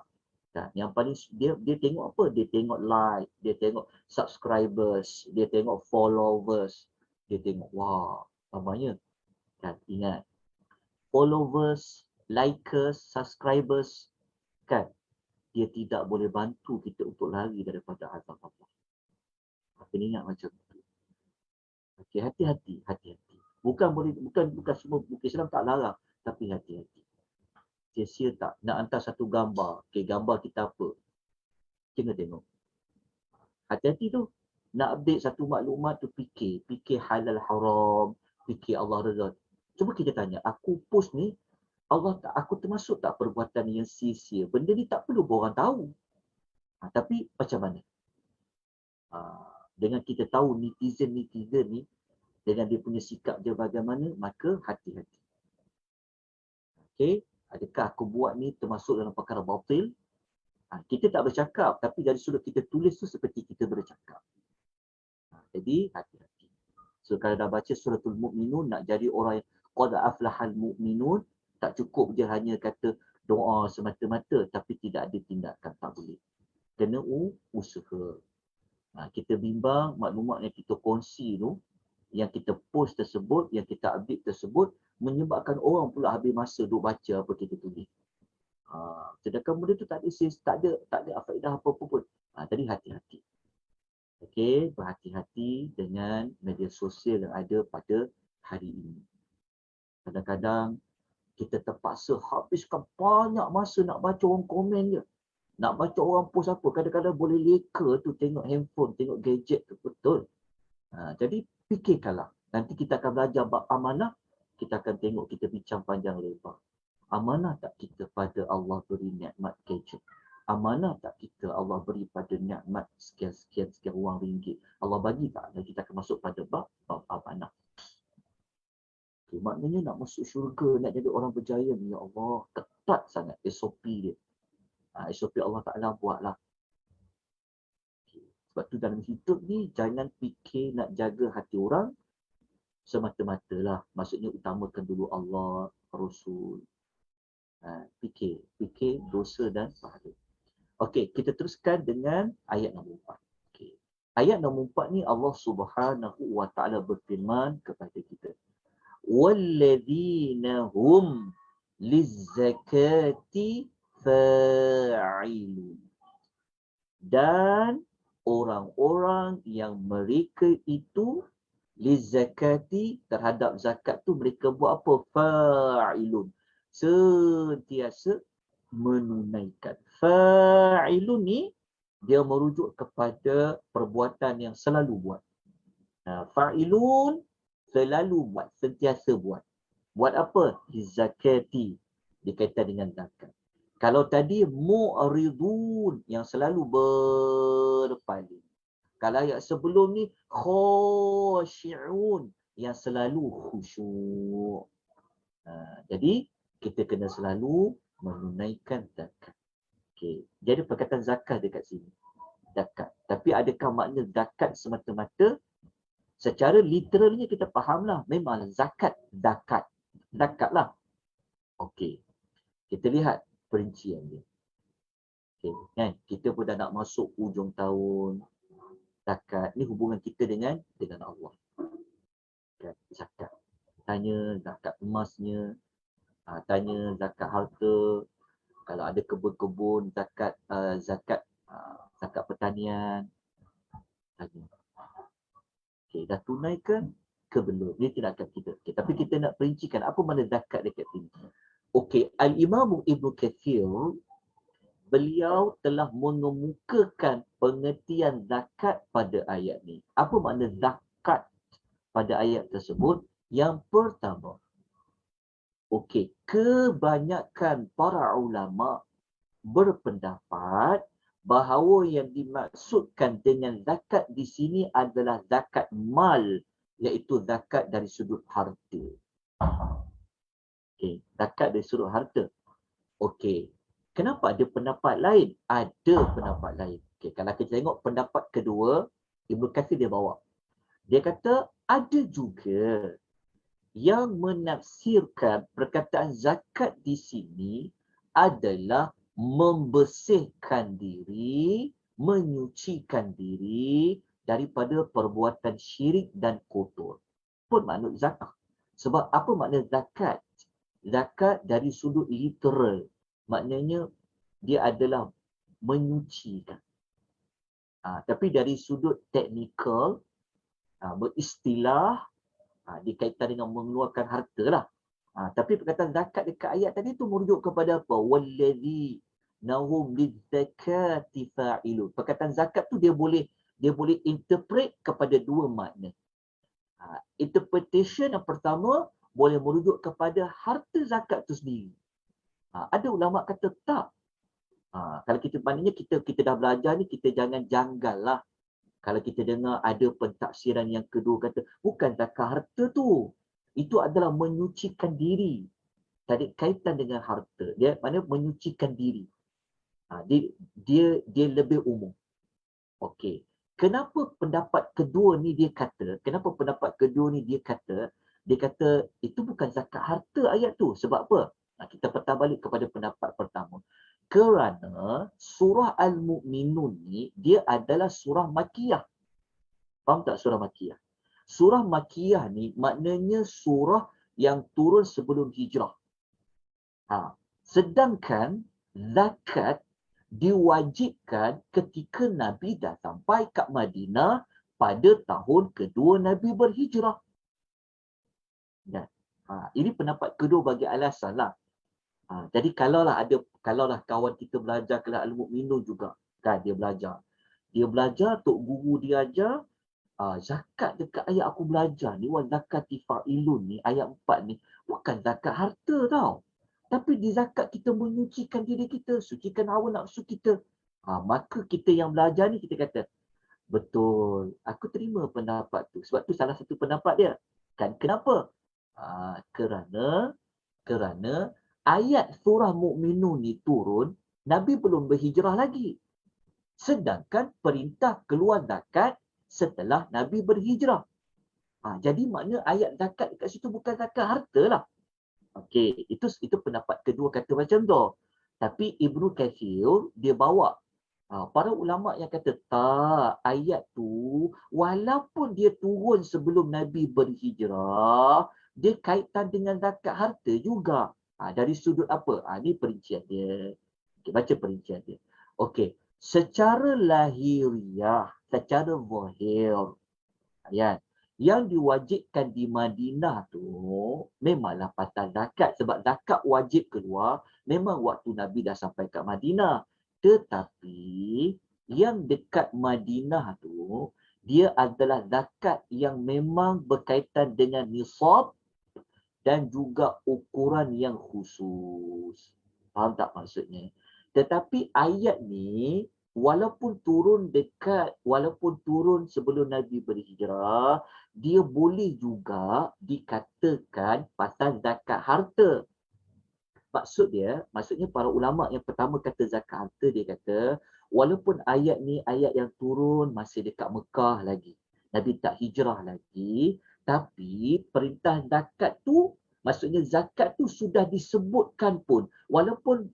Dan yang paling dia tengok apa? Dia tengok like, dia tengok subscribers, dia tengok followers, dia tengok wah, namanya. Kan ingat, followers, likers, subscribers kan, dia tidak boleh bantu kita untuk lari daripada azab Allah. Tapi ingat macam tu. Okey, hati-hati. Bukan semua bukan Islam tak larang, tapi hati-hati. Sia-sia tak nak hantar satu gambar. Okey, gambar kita apa? Kena tengok. Hati-hati tu. Nak update satu maklumat tu fikir halal haram, fikir Allah reza. Cuba kita tanya, aku post ni aku termasuk tak perbuatan yang sia-sia? Benda ni tak perlu orang tahu. Tapi macam mana? Dengan kita tahu netizen ni, dengan dia punya sikap dia bagaimana, maka hati-hati. Okey, adakah aku buat ni termasuk dalam perkara batil? Kita tak bercakap, tapi dari sudut kita tulis tu seperti kita bercakap. Jadi hati-hati. So kalau dah baca suratul Mu'minun, nak jadi orang yang qad aflahal mu'minun, tak cukup je hanya kata doa semata-mata tapi tidak ada tindakan, tak boleh. Kena usaha. Kita bimbang maklumat yang kita kongsi tu, yang kita post tersebut, yang kita update tersebut, menyebabkan orang pula habis masa duk baca apa kita tulis. Sedangkan benda tu tak ada faedah apa-apa pun. Jadi hati-hati. Okey, berhati-hati dengan media sosial yang ada pada hari ini. Kadang-kadang kita terpaksa habiskan banyak masa nak baca orang komen je. Nak baca orang post apa. Kadang-kadang boleh leka tu tengok handphone, tengok gadget tu. Betul. Jadi fikirkanlah. Nanti kita akan belajar bab amanah. Kita akan tengok, kita bincang panjang lebar. Amanah tak kita pada Allah beri nikmat gadget? Amanah tak kita Allah beri pada nikmat sekian wang ringgit? Allah bagi tak? Dan kita akan masuk pada bab amanah. Okay, maknanya nak masuk syurga, nak jadi orang berjaya ni, ya Allah, ketat sangat SOP dia. SOP Allah Ta'ala buatlah. Okay. Sebab tu dalam hidup ni, jangan fikir nak jaga hati orang semata-mata lah. Maksudnya utamakan dulu Allah, Rasul. Fikir dosa dan pahala. Okey, kita teruskan dengan ayat nombor 4. Okay. Ayat nombor 4 ni Allah Subhanahu wa Ta'ala berfirman kepada kita. Walladzina hum lizzakati fa'ilun. Dan orang-orang yang mereka itu lizzakati, terhadap zakat tu mereka buat apa? Fa'ilun. Sentiasa menunaikan. Fa'ilun ni dia merujuk kepada perbuatan yang selalu buat. Fa'ilun selalu buat, sentiasa buat. Buat apa? Zakati, dikaitan dengan zakat. Kalau tadi mu'ridun yang selalu berpaling. Kalau ayat sebelum ni khashi'un yang selalu khusyuk. Jadi kita kena selalu menunaikan zakat. Okey, jadi perkataan zakat dekat sini. Zakat. Tapi adakah makna zakat semata-mata? Secara literalnya kita fahamlah, memanglah zakat, zakat. Zakatlah. Okey. Kita lihat perincian dia. Okey, kan? Kita pun dah nak masuk hujung tahun. Zakat ni hubungan kita dengan Allah. Kan? Zakat. Tanya zakat emasnya, tanya zakat harta, kalau ada kebun-kebun, zakat zakat pertanian, tanya. Okey, dah tunaikan ke belum? Dia tidak akan kita. Okay, tapi kita nak perincikan apa makna zakat dekat sini. Okey, Al-Imam Ibn Kathir, beliau telah mengemukakan pengertian zakat pada ayat ni. Apa makna zakat pada ayat tersebut? Yang pertama, okey, kebanyakan para ulama berpendapat bahawa yang dimaksudkan dengan zakat di sini adalah zakat mal, iaitu zakat dari sudut harta. Okey, zakat dari sudut harta. Okey, kenapa ada pendapat lain? Ada pendapat lain. Okey, kalau kita tengok pendapat kedua, Ibnu Katsir dia bawa. Dia kata ada juga yang menafsirkan perkataan zakat di sini adalah membersihkan diri, menyucikan diri daripada perbuatan syirik dan kotor. Pun makna zakat. Sebab apa makna zakat? Zakat dari sudut literal, maknanya dia adalah menyucikan. Tapi dari sudut teknikal, beristilah, dikaitkan dengan mengeluarkan harta lah. Tapi perkataan zakat dekat ayat tadi tu merujuk kepada apa? Wallazi nahum lizzakati fa'ilun. Perkataan zakat tu dia boleh interpret kepada dua makna. Interpretation yang pertama boleh merujuk kepada harta zakat tu sendiri. Ada ulama kata tak. Kalau kita maknanya kita dah belajar ni, kita jangan janggal lah. Kalau kita dengar ada pentafsiran yang kedua kata, bukan zakat harta tu. Itu adalah menyucikan diri. Tadi kaitan dengan harta. Dia maknanya menyucikan diri. Dia lebih umum. Okey. Kenapa pendapat kedua ni dia kata itu bukan zakat harta ayat tu. Sebab apa? Kita patah balik kepada pendapat pertama. Kerana surah Al-Mu'minun ni dia adalah surah Makkiyah. Faham tak surah Makkiyah? Surah Makkiyah ni maknanya surah yang turun sebelum hijrah. Sedangkan zakat diwajibkan ketika Nabi dah sampai kat Madinah pada tahun kedua Nabi berhijrah. Dan, ini pendapat kedua bagi alasan lah. Jadi kalaulah kawan kita belajar kelas Al-Mu'minun juga, kan dia belajar tok guru dia ajar zakat dekat ayat aku belajar ni, wa zakati fa'ilun ni, ayat 4 ni bukan zakat harta tau. Tapi di zakat kita menyucikan diri kita, sucikan hawa nafsu kita. Maka kita yang belajar ni kita kata, betul, aku terima pendapat tu. Sebab tu salah satu pendapat dia. Kan kenapa? Kerana ayat surah Mu'minun ni turun, Nabi belum berhijrah lagi. Sedangkan perintah keluar zakat setelah Nabi berhijrah. Jadi makna ayat zakat dekat situ bukan zakat harta lah. Okey, itu pendapat kedua kata macam tu. Tapi Ibnu Katsir dia bawa para ulama yang kata tak, ayat tu walaupun dia turun sebelum Nabi berhijrah, dia kaitan dengan zakat harta juga. Dari sudut apa? Ni perincian dia. Okey, baca perincian dia. Okey, secara lahiriah, secara zahir, yang diwajibkan di Madinah tu memanglah pasal zakat. Sebab zakat wajib keluar memang waktu Nabi dah sampai kat Madinah. Tetapi yang dekat Madinah tu, dia adalah zakat yang memang berkaitan dengan nisab dan juga ukuran yang khusus. Faham tak maksudnya? Tetapi ayat ni walaupun turun sebelum Nabi berhijrah, dia boleh juga dikatakan pasal zakat harta. Maksudnya para ulama yang pertama kata zakat harta, dia kata walaupun ayat ni ayat yang turun masih dekat Mekah lagi, Nabi tak hijrah lagi, tapi perintah zakat tu, maksudnya zakat tu sudah disebutkan pun, walaupun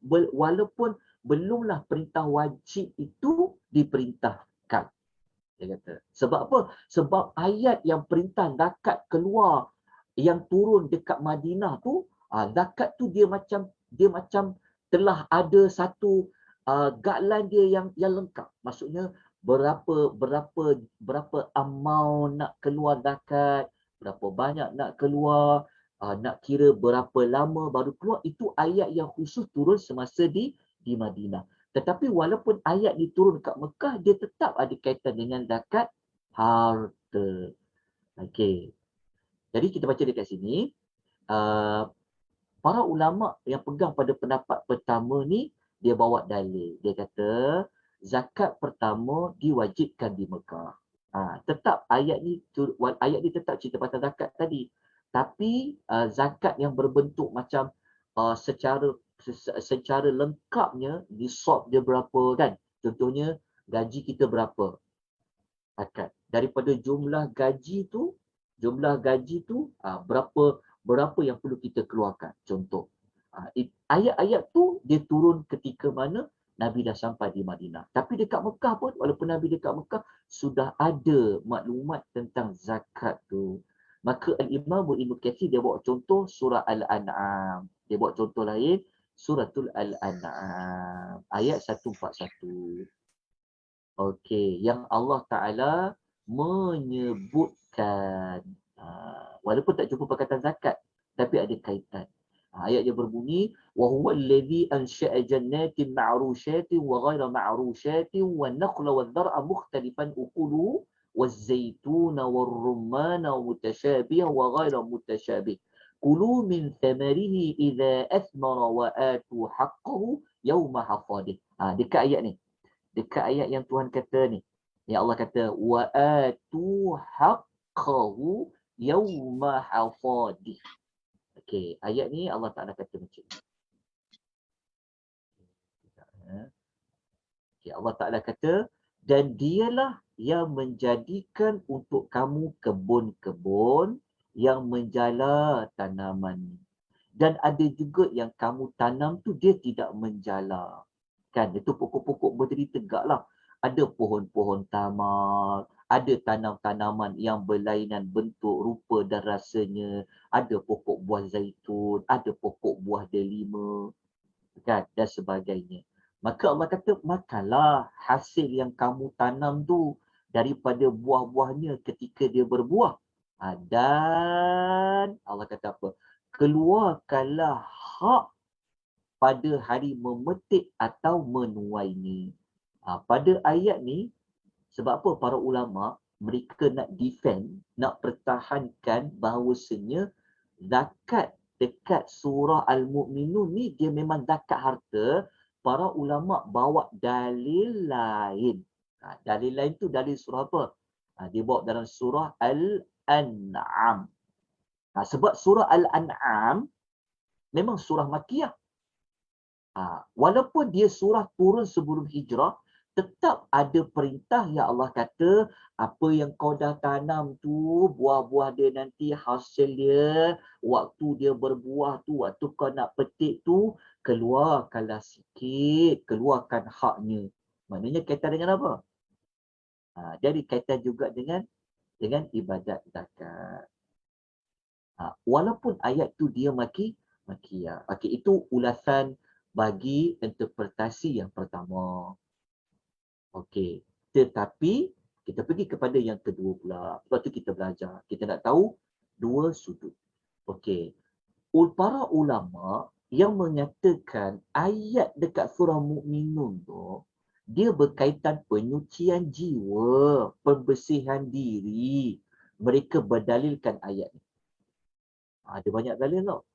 belumlah perintah wajib itu diperintahkan. Dia kata. Sebab apa? Sebab ayat yang perintah zakat keluar, yang turun dekat Madinah tu, zakat tu dia macam telah ada satu guideline dia yang lengkap. Maksudnya berapa amount nak keluar zakat, berapa banyak nak keluar, nak kira berapa lama baru keluar, itu ayat yang khusus turun semasa di Madinah. Tetapi walaupun ayat ni turun kat Mekah, dia tetap ada kaitan dengan zakat harta. Okey. Jadi kita baca dekat sini, para ulama yang pegang pada pendapat pertama ni, dia bawa dalil. Dia kata zakat pertama diwajibkan di Mekah. Tetap ayat ni tetap cerita pasal zakat tadi. Tapi zakat yang berbentuk macam secara lengkapnya, nisab dia berapa kan? Contohnya gaji kita berapa? Zakat. Daripada jumlah gaji tu berapa yang perlu kita keluarkan? Contoh. Ayat-ayat tu dia turun ketika mana Nabi dah sampai di Madinah. Tapi dekat Mekah pun, walaupun Nabi dekat Mekah, sudah ada maklumat tentang zakat tu. Maka Al-Imam Ibn Katsir dia bawa contoh surah Al-An'am. Dia bawa contoh lain, suratul Al-An'am. Ayat 141. Okey, yang Allah Ta'ala menyebutkan, walaupun tak jumpa perkataan zakat, tapi ada kaitan. Ayat dia berbunyi, وَهُوَ الَّذِي أَنْشَأَ جَنَّاتٍ مَعْرُوشَاتٍ وَغَيْرَ مَعْرُوشَاتٍ وَالنَّخْلَ وَالذَّرْعَ مُخْتَلِفًا أُكُلُهُ وَالزَّيْتُونَ وَالرُّمَّانَ وَمُتَشَابِهًا وَغَيْرَ مُتَشَابِهٍ كُلُوا مِنْ ثَمَرِهِ إِذَا أَثْمَرَ وَآتُوا حَقَّهُ يَوْمَ حَصَادِهِ. Dekat ayat ni. Dekat ayat yang Tuhan kata ni. Yang Allah kata, وَآتُوا حَقَّهُ يَوْمَ حَصَادِهِ. Okey, ayat ni Allah Ta'ala kata macam ni. Okay, Allah Ta'ala kata, dan dialah yang menjadikan untuk kamu kebun-kebun yang menjala tanaman. Dan ada juga yang kamu tanam tu dia tidak menjala. Kan, itu pokok-pokok berdiri tegak lah. Ada pohon-pohon tamak, ada tanam-tanaman yang berlainan bentuk, rupa dan rasanya. Ada pokok buah zaitun, ada pokok buah delima, kan, dan sebagainya. Maka Allah kata, makanlah hasil yang kamu tanam tu daripada buah-buahnya ketika dia berbuah. Dan Allah kata apa? Keluarkanlah hak pada hari memetik atau menuainya. Pada ayat ni, sebab apa para ulama mereka nak defend, nak pertahankan bahawasanya zakat dekat surah Al-Mu'minun ni dia memang zakat harta. Para ulama bawa dalil lain. Dalil lain tu dalil surah apa? Dia bawa dalam surah Al-An'am. Sebab surah Al-An'am memang surah Makkiyah. Walaupun dia surah turun sebelum hijrah, tetap ada perintah yang Allah kata, apa yang kau dah tanam tu, buah-buah dia nanti hasil dia, waktu dia berbuah tu, waktu kau nak petik tu, keluarkanlah sikit, keluarkan haknya. Maknanya kaitan dengan apa? Jadi kaitan juga dengan ibadat zakat. Walaupun ayat tu dia makiyah. Okey, itu ulasan bagi interpretasi yang pertama. Okey, tetapi kita pergi kepada yang kedua pula. Sebab tu kita belajar. Kita nak tahu dua sudut. Okey, para ulama yang menyatakan ayat dekat surah Mukminun tu dia berkaitan penyucian jiwa, pembersihan diri. Mereka berdalilkan ayat ni. Ada banyak dalil tau.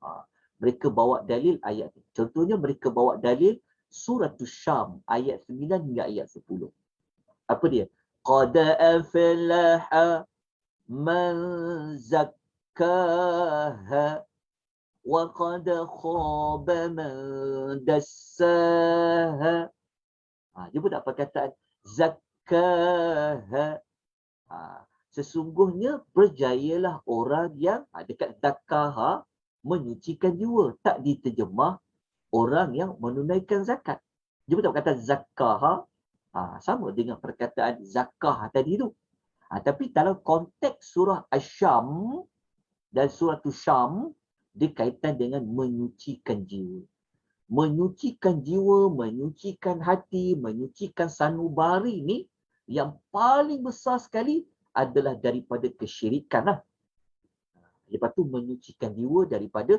Mereka bawa dalil ayat ni. Contohnya mereka bawa dalil surah Syam ayat 9 hingga ayat 10. Apa dia? Qad aflaha man zakkaha wa qad khaba man dassaha. Dia pun tak perkataan zakkaha. Sesungguhnya berjayalah orang yang dekat zakkaha menyucikan jiwa. Tak diterjemah orang yang menunaikan zakat. Dia pun tak berkata zakkaha. Sama dengan perkataan zakah tadi tu. Tapi dalam konteks surah Asy-Syam dan surah Syam, dia kaitan dengan menyucikan jiwa. Menyucikan jiwa, menyucikan hati, menyucikan sanubari ni yang paling besar sekali adalah daripada kesyirikan lah. Lepas tu menyucikan jiwa daripada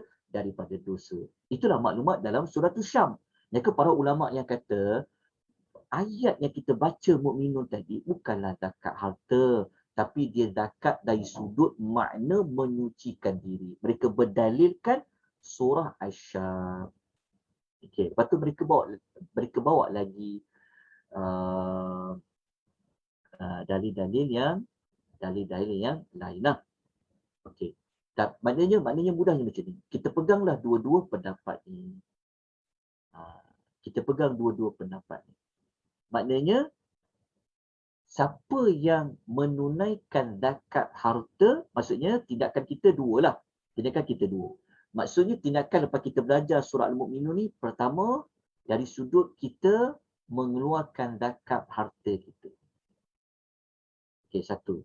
dosa. Itulah maklumat dalam surah Syam. Maka para ulama yang kata ayat yang kita baca Mukminun tadi bukanlah zakat harta, tapi dia zakat dari sudut makna menyucikan diri. Mereka berdalilkan surah Asy-Syam. Okey, lepas tu mereka bawa lagi dalil-dalil yang lain lah. Okey. Maknanya mudahnya macam ni. Kita peganglah dua-dua pendapat ni. Kita pegang dua-dua pendapat ni. Maknanya siapa yang menunaikan zakat harta, maksudnya tindakan kita dua lah. Tindakan kita dua. Maksudnya tindakan lepas kita belajar surah Al-Mu'minun ni, pertama dari sudut kita mengeluarkan zakat harta kita. Okey, satu.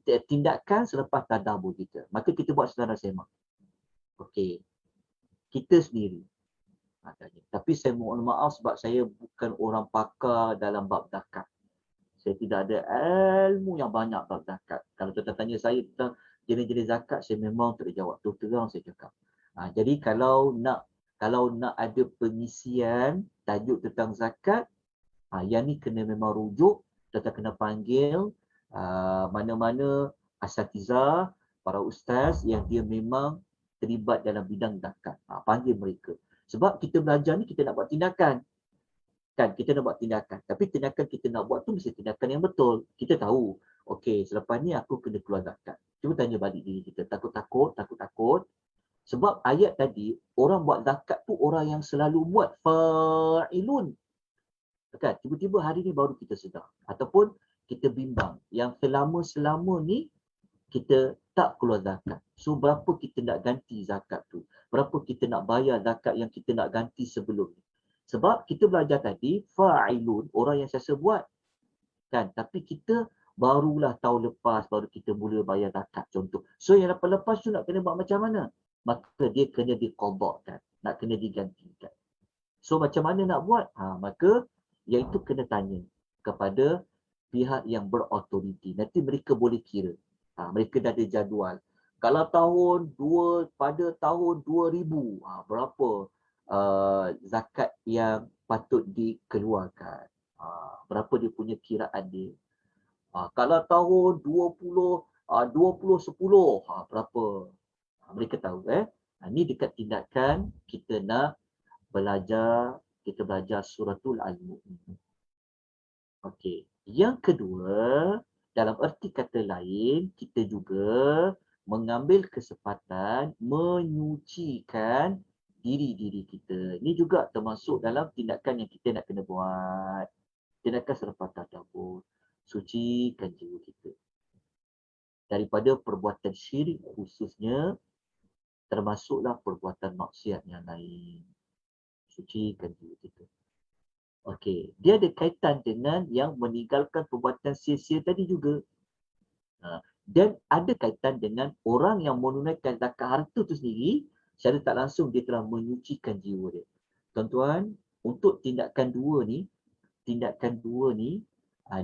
Tindakan selepas tadabbur kita. Maka kita buat saudara semak. Okey. Kita sendiri. Tapi saya mohon maaf sebab saya bukan orang pakar dalam bab zakat. Saya tidak ada ilmu yang banyak bab zakat. Kalau tuan tanya saya tentang jenis-jenis zakat, saya memang tak jawab. Terus terang saya cakap. Jadi kalau nak ada pengisian tajuk tentang zakat, yang ni kena memang rujuk, kita kena panggil mana-mana asatizah, para ustaz yang dia memang terlibat dalam bidang zakat. Panggil mereka. Sebab kita belajar ni kita nak buat tindakan. Kan kita nak buat tindakan. Tapi tindakan kita nak buat tu mesti tindakan yang betul. Kita tahu, okey, selepas ni aku kena keluar zakat. Cuba tanya balik diri kita. Takut. Sebab ayat tadi, orang buat zakat tu orang yang selalu buat fa'ilun. Kan? Tiba-tiba hari ni baru kita sedar. Ataupun kita bimbang. Yang selama-selama ni kita tak keluar zakat. So berapa kita nak ganti zakat tu? Berapa kita nak bayar zakat yang kita nak ganti sebelum ni? Sebab kita belajar tadi, fa'ilun, orang yang sesa buat. Kan? Tapi kita barulah tahun lepas, baru kita mula bayar zakat contoh. So yang lepas-lepas tu nak kena buat macam mana? Maka dia kena diqadhakan, nak kena digantikan. So macam mana nak buat? Maka yang itu kena tanya kepada pihak yang berautoriti. Nanti mereka boleh kira. Mereka dah ada jadual. Kalau pada tahun 2000, berapa zakat yang patut dikeluarkan? Berapa dia punya kiraan dia? Kalau tahun 2010, berapa? Mereka tahu. Ini dekat tindakan kita nak belajar, kita belajar suratul Al-Mu'min. Okey. Yang kedua, dalam erti kata lain, kita juga mengambil kesempatan menyucikan diri-diri kita. Ini juga termasuk dalam tindakan yang kita nak kena buat. Tindakan selepas tadabbur. Sucikan jiwa kita. Daripada perbuatan syirik khususnya, termasuklah perbuatan maksiat yang lain. Sucikan jiwa kita. Okey, dia ada kaitan dengan yang meninggalkan perbuatan sia-sia tadi juga. Dan ada kaitan dengan orang yang menunaikan zakat harta tu sendiri, secara tak langsung dia telah menyucikan jiwa dia. Tuan-tuan, untuk tindakan dua ni,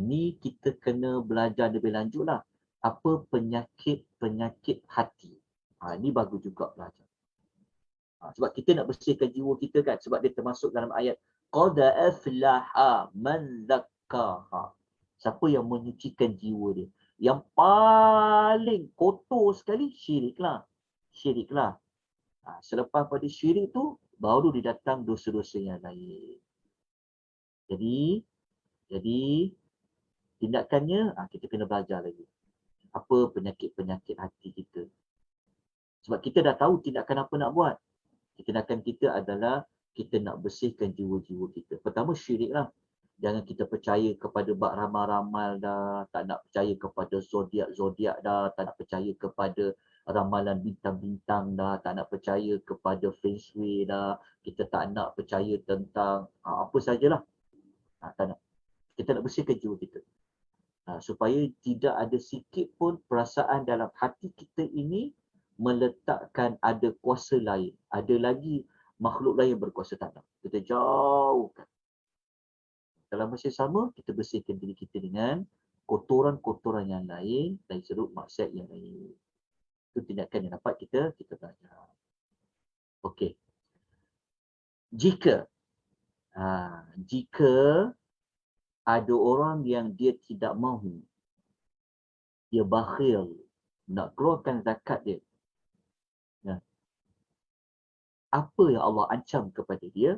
ni kita kena belajar lebih lanjut lah. Apa penyakit hati. Ni bagus juga belajar. Sebab kita nak bersihkan jiwa kita kan, sebab dia termasuk dalam ayat qad aflaha man zakkaha. Siapa yang menyucikan jiwa dia? Yang paling kotor sekali syiriklah. Syiriklah. Selepas pada syirik tu baru didatang dosa-dosa yang lain. Jadi tindakannya kita kena belajar lagi. Apa penyakit-penyakit hati kita. Sebab kita dah tahu tindakan apa nak buat. Tindakan kita adalah kita nak bersihkan jiwa-jiwa kita. Pertama syirik lah. Jangan kita percaya kepada bab ramal-ramal dah. Tak nak percaya kepada zodiak-zodiak dah. Tak nak percaya kepada ramalan bintang-bintang dah. Tak nak percaya kepada feng shui dah. Kita tak nak percaya tentang apa sajalah. Tak nak. Kita nak bersihkan jiwa kita. Supaya tidak ada sikit pun perasaan dalam hati kita ini meletakkan ada kuasa lain. Ada lagi makhluk lain yang berkuasa, tak nak. Kita jauhkan. Dalam masa sama, kita bersihkan diri kita dengan kotoran-kotoran yang lain dari sudut maksiat yang lain. Itu tindakan yang dapat kita belajar. Okey. Jika ada orang yang dia tidak mahu, dia bakhil nak keluarkan zakat dia, apa yang Allah ancam kepada dia?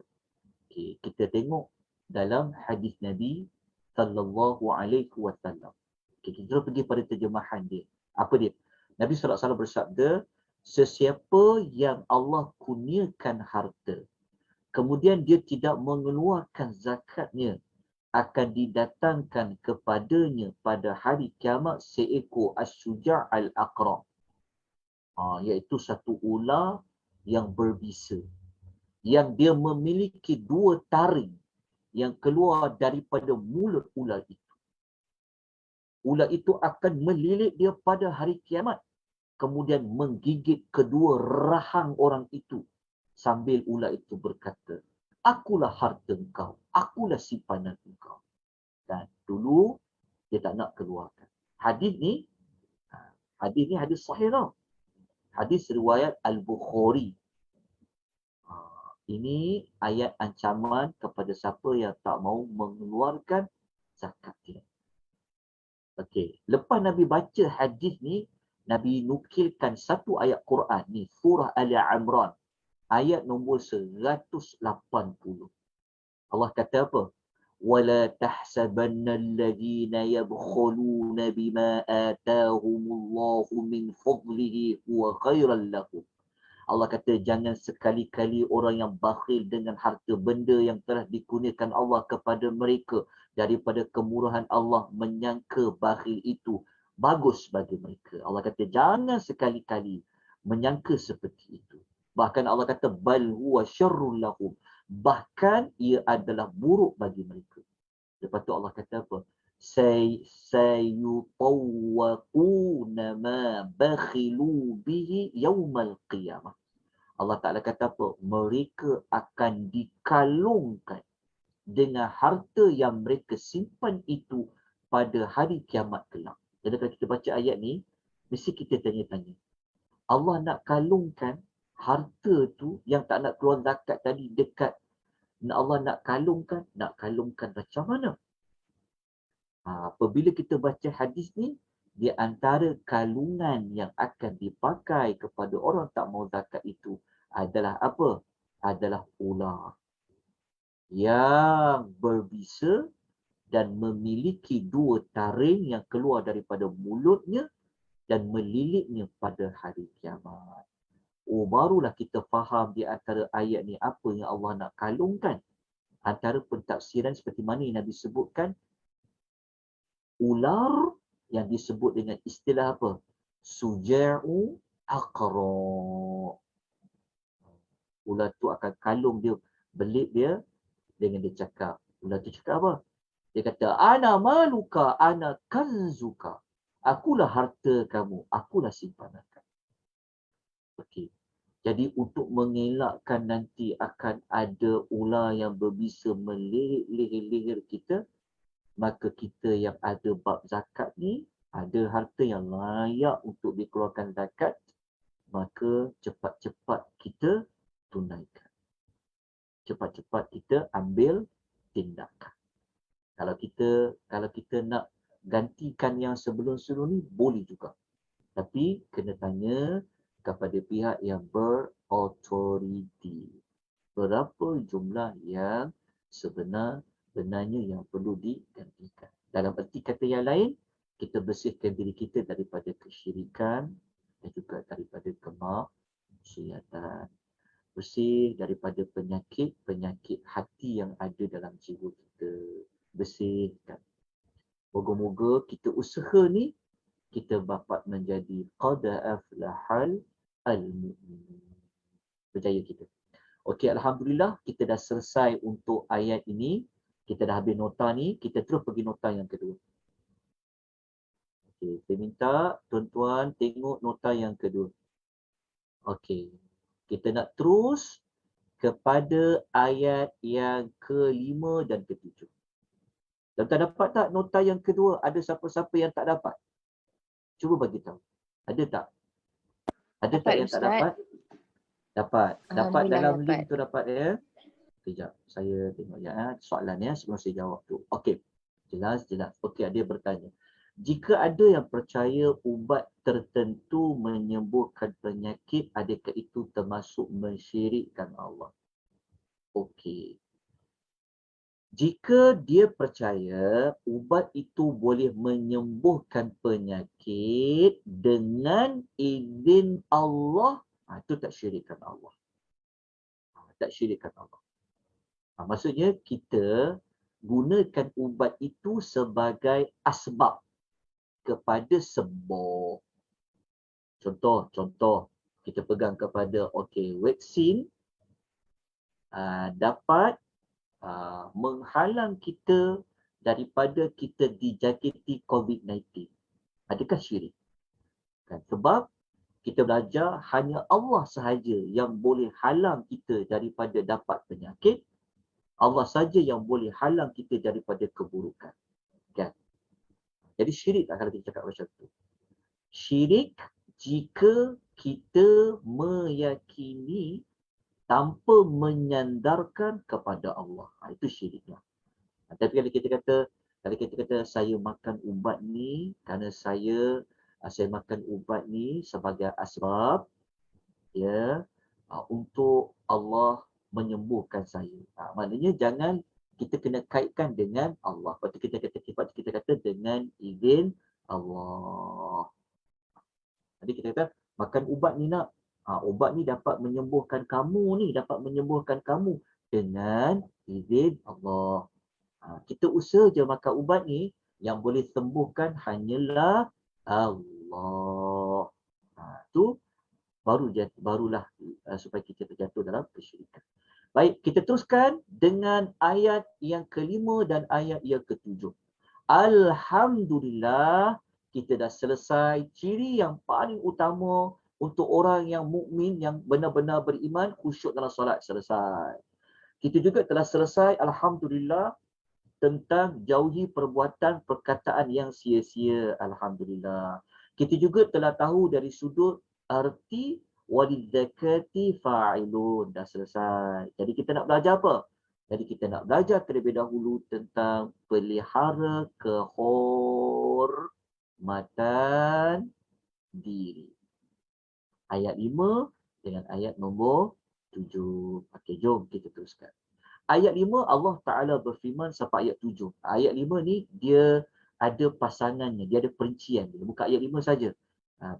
Okay, kita tengok dalam hadis Nabi sallallahu alaihi wasallam. Okay, kita pergi pada terjemahan dia. Apa dia? Nabi sallallahu alaihi wasallam bersabda, sesiapa yang Allah kurniakan harta, kemudian dia tidak mengeluarkan zakatnya, akan didatangkan kepadanya pada hari kiamat seekor as-suja' al-aqra. Iaitu satu ular yang berbisa, yang dia memiliki 2 taring yang keluar daripada mulut ular itu. Ular itu akan melilit dia pada hari kiamat, kemudian menggigit kedua rahang orang itu, sambil ular itu berkata, akulah harta engkau, akulah simpanan engkau. Dan dulu dia tak nak keluarkan. Hadis ni hadis sahih tau. Hadis riwayat Al-Bukhari. Ini ayat ancaman kepada siapa yang tak mau mengeluarkan zakat dia. Okey, lepas Nabi baca hadis ni, Nabi nukilkan satu ayat Quran ni, surah Ali Imran, ayat nombor 180. Allah kata apa? وَلَا تَحْسَبَنَّ الَّذِينَ يَبْخُلُونَ بِمَا آتَاهُمُ اللَّهُ مِنْ فَضْلِهِ هُوَ خَيْرًا لَهُمْ. Allah kata, jangan sekali-kali orang yang bakhil dengan harta benda yang telah dikurniakan Allah kepada mereka daripada kemurahan Allah, menyangka bakhil itu bagus bagi mereka. Allah kata, jangan sekali-kali menyangka seperti itu. Bahkan Allah kata, bal huwa syarrun lahum. Bahkan ia adalah buruk bagi mereka. Lepas tu Allah kata apa? Sayutawwaquna ma bakhilu bihi yaumal qiyamah. Allah Ta'ala kata apa? Mereka akan dikalungkan dengan harta yang mereka simpan itu pada hari kiamat kelak. Jadi kalau kita baca ayat ni, mesti kita tanya-tanya. Allah nak kalungkan harta tu yang tak nak keluar zakat tadi dekat. Allah nak kalungkan macam mana? Apabila kita baca hadis ni, di antara kalungan yang akan dipakai kepada orang tak mau zakat itu adalah apa? Adalah ular yang berbisa dan memiliki 2 taring yang keluar daripada mulutnya dan melilitnya pada hari kiamat. Barulah kita faham di antara ayat ni apa yang Allah nak kalungkan. Antara pentafsiran seperti mana yang Nabi sebutkan, ular yang disebut dengan istilah apa? Suja'u aqra. Ular tu akan kalung dia, belit dia dengan dia cakap. Ular tu cakap apa? Dia kata, ana maluka, ana kanzuka. Akulah harta kamu, akulah simpanan kamu. Okey. Jadi untuk mengelakkan nanti akan ada ular yang berbisa melilit leher-leher kita, maka kita yang ada bab zakat ni, ada harta yang layak untuk dikeluarkan zakat, maka cepat-cepat kita cepat-cepat kita ambil tindakan. Kalau kita nak gantikan yang sebelum-sebelum ni, boleh juga. Tapi kena tanya kepada pihak yang berautoriti. Berapa jumlah yang sebenarnya yang perlu digantikan. Dalam erti kata yang lain, kita bersihkan diri kita daripada kesyirikan dan juga daripada kemaksiatan. Bersih daripada penyakit hati yang ada dalam jiwa kita. Bersihkan. Moga-moga kita usaha ni, kita dapat menjadi qad aflahal al-mu'min. Berjaya kita. Okey, Alhamdulillah kita dah selesai untuk ayat ini. Kita dah habis nota ni, kita terus pergi nota yang kedua. Okey, saya minta tuan-tuan tengok nota yang kedua. Okey, kita nak terus kepada ayat yang ke-5 dan ke-7. Tuan-tuan dapat tak nota yang kedua? Ada siapa-siapa yang tak dapat? Cuba bagi tahu. Ada tak? Ada tak yang tak dapat? Dapat. Dapat dalam link tu dapat ya. Sekejap. Saya tengok ya soalan ya sebelum saya jawab tu. Okey. Jelas. Okey, dia bertanya. Jika ada yang percaya ubat tertentu menyembuhkan penyakit, adakah itu termasuk mensyirikkan Allah? Okey. Jika dia percaya ubat itu boleh menyembuhkan penyakit dengan izin Allah, itu tak syirikkan Allah. Tak syirikkan Allah. Maksudnya kita gunakan ubat itu sebagai asbab kepada sebab. Contoh, kita pegang kepada vaksin dapat menghalang kita daripada kita dijangkiti COVID-19. Adakah syirik? Kan? Sebab kita belajar hanya Allah sahaja yang boleh halang kita daripada dapat penyakit. Allah saja yang boleh halang kita daripada keburukan. Kan? Jadi syirik tak kalau kita cakap macam tu. Syirik jika kita meyakini tanpa menyandarkan kepada Allah. Itu syiriknya. Tapi kalau kita kata saya makan ubat ni kerana saya makan ubat ni sebagai asbab ya untuk Allah menyembuhkan saya. Maknanya jangan kita kena kaitkan dengan Allah. Lepas tu kita kata dengan izin Allah. Jadi kita kata makan ubat ni nak. Ubat ni dapat menyembuhkan kamu dengan izin Allah. Kita usaha je makan ubat ni, yang boleh sembuhkan hanyalah Allah. Tu barulah supaya kita terjatuh dalam kesyirikan. Baik, kita teruskan dengan ayat yang ke-5 dan ayat yang ke-7. Alhamdulillah, kita dah selesai ciri yang paling utama untuk orang yang mukmin, yang benar-benar beriman, khusyuk dalam solat, selesai. Kita juga telah selesai, Alhamdulillah, tentang jauhi perbuatan perkataan yang sia-sia. Alhamdulillah. Kita juga telah tahu dari sudut arti walidzakati fa'ilun. Dah selesai. Jadi kita nak belajar apa? Jadi kita nak belajar terlebih dahulu tentang pelihara kehormatan diri. Ayat 5 dengan ayat nombor 7. Okey, jom kita teruskan. Ayat 5 Allah Ta'ala berfirman sampai ayat 7. Ayat 5 ni dia ada pasangannya, dia ada perincian dia. Bukan ayat 5 saja.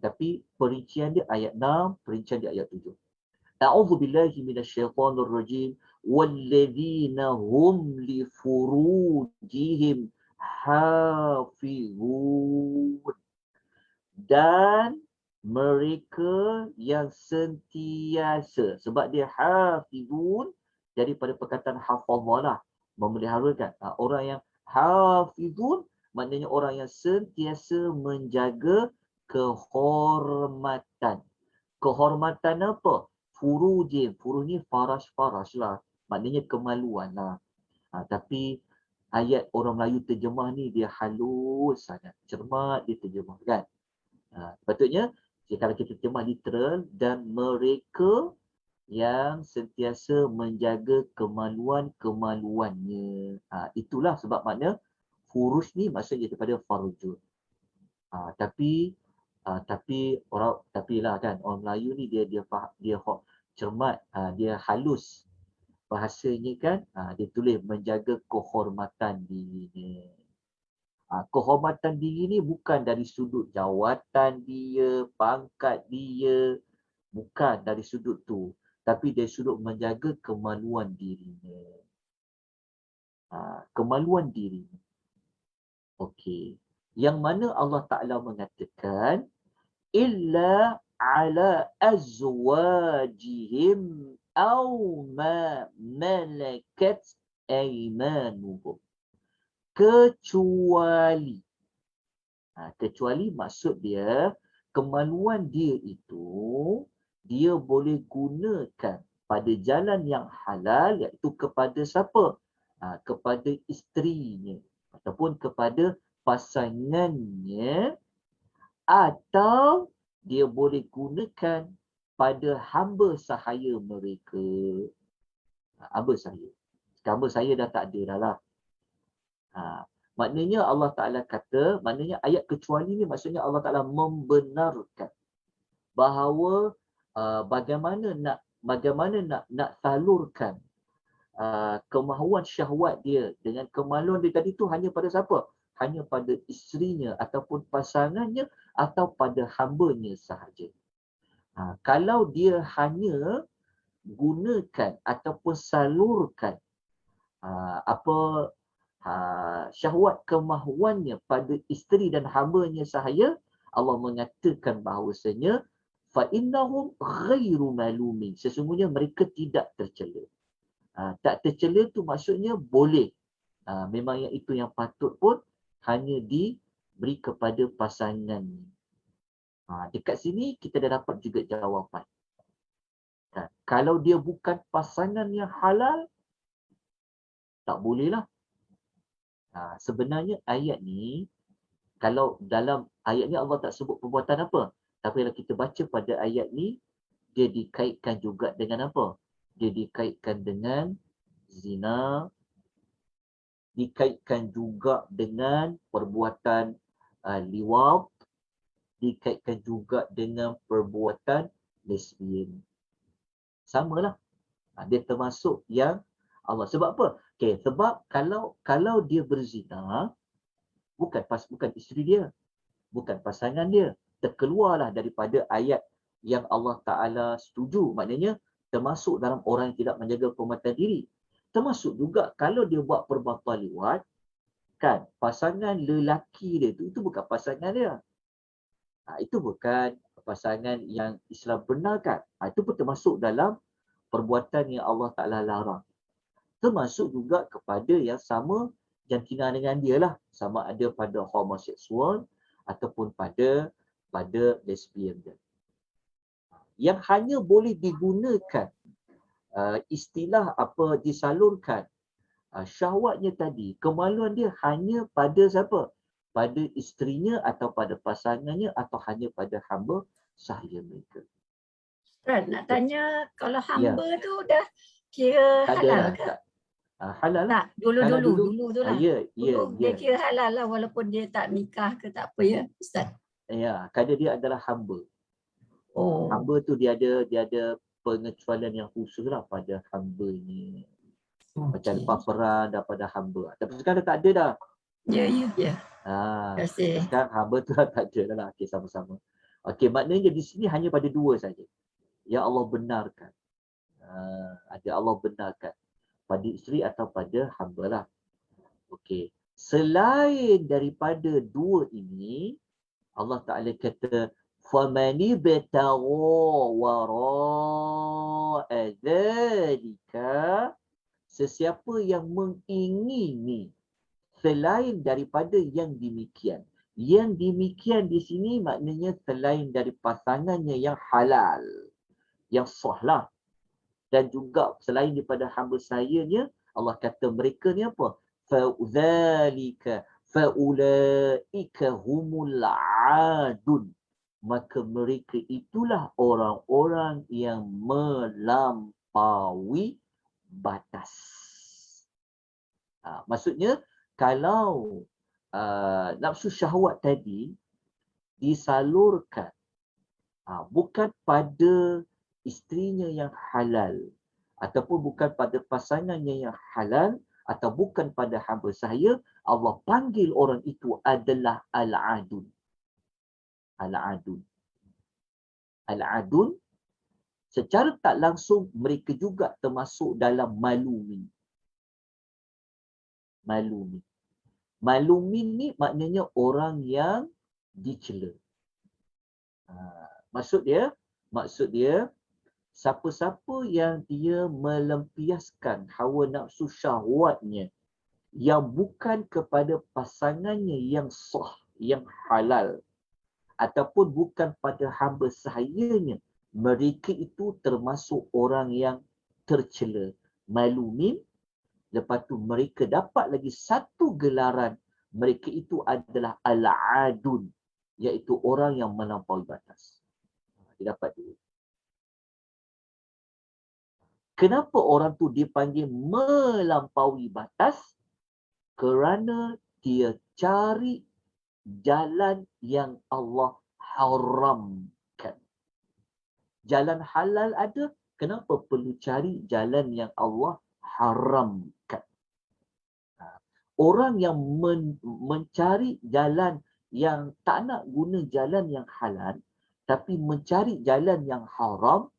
Tapi perincian dia ayat 6, perincian dia ayat 7. A'udzu billahi minasyaitonir rajim. Walladzina hum li furujihim hafizun. Dan mereka yang sentiasa, sebab dia hafizun daripada perkataan hafazah, memeliharakan. Orang yang hafizun maknanya orang yang sentiasa menjaga kehormatan. Kehormatan apa? Furujin. Furuj ni faras-faras lah. Maknanya kemaluan lah. Tapi ayat orang Melayu terjemah ni dia halus sangat. Cermat dia terjemah kan. Patutnya kalau kita terjemah literal, dan mereka yang sentiasa menjaga kemaluan-kemaluannya. Itulah sebab makna furuj ni maksudnya daripada farjun. Tapi lah kan, orang Melayu ni dia cermat, dia halus bahasanya kan. Dia tulis menjaga kehormatan dirinya. Kehormatan diri ni bukan dari sudut jawatan dia, pangkat dia, bukan dari sudut tu, tapi dari sudut menjaga kemaluan dirinya. Kemaluan diri. Okey. Yang mana Allah Ta'ala mengatakan illa ala azwajihim aw ma malakat aymanuhum. Kecuali maksud dia kemaluan dia itu dia boleh gunakan pada jalan yang halal, iaitu kepada siapa? Kepada isterinya ataupun kepada pasangannya, atau dia boleh gunakan pada hamba sahaya mereka. Hamba sahaya. Hamba sahaya dah tak ada dah lah. Maknanya Allah Ta'ala kata, maknanya ayat kecuali ni maksudnya Allah Ta'ala membenarkan bahawa bagaimana nak salurkan kemahuan syahwat dia dengan kemaluan dia tadi tu hanya pada siapa? Hanya pada isterinya ataupun pasangannya atau pada hambanya sahaja. Kalau dia hanya gunakan ataupun salurkan syahwat kemahuannya pada isteri dan hambanya sahaja, Allah mengatakan bahawasanya fa innahum ghairu malumin, sesungguhnya mereka tidak tercela. Tak tercela tu maksudnya boleh. Memang yang itu yang patut pun hanya diberi kepada pasangannya. Dekat sini kita dah dapat juga jawapan. Kalau dia bukan pasangan yang halal, tak boleh lah. Sebenarnya ayat ni, kalau dalam ayat ni Allah tak sebut perbuatan apa, tapi kalau kita baca pada ayat ni, dia dikaitkan juga dengan apa? Dia dikaitkan dengan zina, dikaitkan juga dengan perbuatan liwat, dikaitkan juga dengan perbuatan lesbian. Samalah. Dia termasuk yang Allah. Sebab apa? Sebab kalau dia berzina, bukan isteri dia, bukan pasangan dia, terkeluarlah daripada ayat yang Allah Ta'ala setuju. Maknanya termasuk dalam orang yang tidak menjaga kehormatan diri. Termasuk juga kalau dia buat perbuatan liwat, kan, pasangan lelaki dia itu bukan pasangan dia. Itu bukan pasangan yang Islam benarkan. Itu pun termasuk dalam perbuatan yang Allah Ta'ala larang. Termasuk juga kepada yang sama jantina dengan dia lah, sama ada pada homoseksual ataupun pada lesbian dia. Yang hanya boleh digunakan istilah apa disalurkan syahwatnya tadi, kemaluan dia hanya pada siapa? Pada isterinya atau pada pasangannya atau hanya pada hamba sahaya mereka. Ustaz, nak tanya kalau hamba tu dah kira halal ke? Halal lah. Tak, dulu tu lah. Dulu dia kira halal lah walaupun dia tak nikah ke tak apa ya, Ustaz? Ya, kerana dia adalah hamba. Hamba tu dia ada pengecualian yang khusus lah pada hamba ni. Macam lepas perang daripada hamba. Tapi sekarang tak ada dah. Ya. Terima kasih. Sekarang hamba tu tak ada lah. Okey, sama-sama. Okey, maknanya di sini hanya pada dua saja. Ya Allah benarkan. Ada Allah benarkan. Pada isteri atau pada hamba lah. Okey. Selain daripada dua ini, Allah Ta'ala kata, فَمَنِ ابْتَغَى وَرَاءَ ذَلِكَ, sesiapa yang mengingini selain daripada yang demikian. Yang demikian di sini maknanya selain dari pasangannya yang halal, yang sah lah. Dan juga selain daripada hamba sayanya, Allah kata mereka ni apa? فَأُولَئِكَ هُمُ الْعَادُونَ. maka mereka itulah orang-orang yang melampaui batas. Maksudnya kalau nafsu syahwat tadi disalurkan bukan pada isterinya yang halal ataupun bukan pada pasangannya yang halal atau bukan pada hamba sahaya, Allah panggil orang itu adalah al-adun. Al-adun. Al-adun secara tak langsung mereka juga termasuk dalam malumin. Malumin. Malumin ni maknanya orang yang dicela. Maksud dia siapa-siapa yang dia melampiaskan hawa nafsu syahwatnya yang bukan kepada pasangannya yang sah, yang halal ataupun bukan pada hamba sahayanya, mereka itu termasuk orang yang tercela, malumin. Lepas tu mereka dapat lagi satu gelaran, mereka itu adalah al-adun, iaitu orang yang melampaui batas. Dia dapat dulu. Kenapa orang tu dipanggil melampaui batas? Kerana dia cari jalan yang Allah haramkan. Jalan halal ada, kenapa perlu cari jalan yang Allah haramkan? Orang yang mencari jalan yang tak nak guna jalan yang halal, tapi mencari jalan yang haram,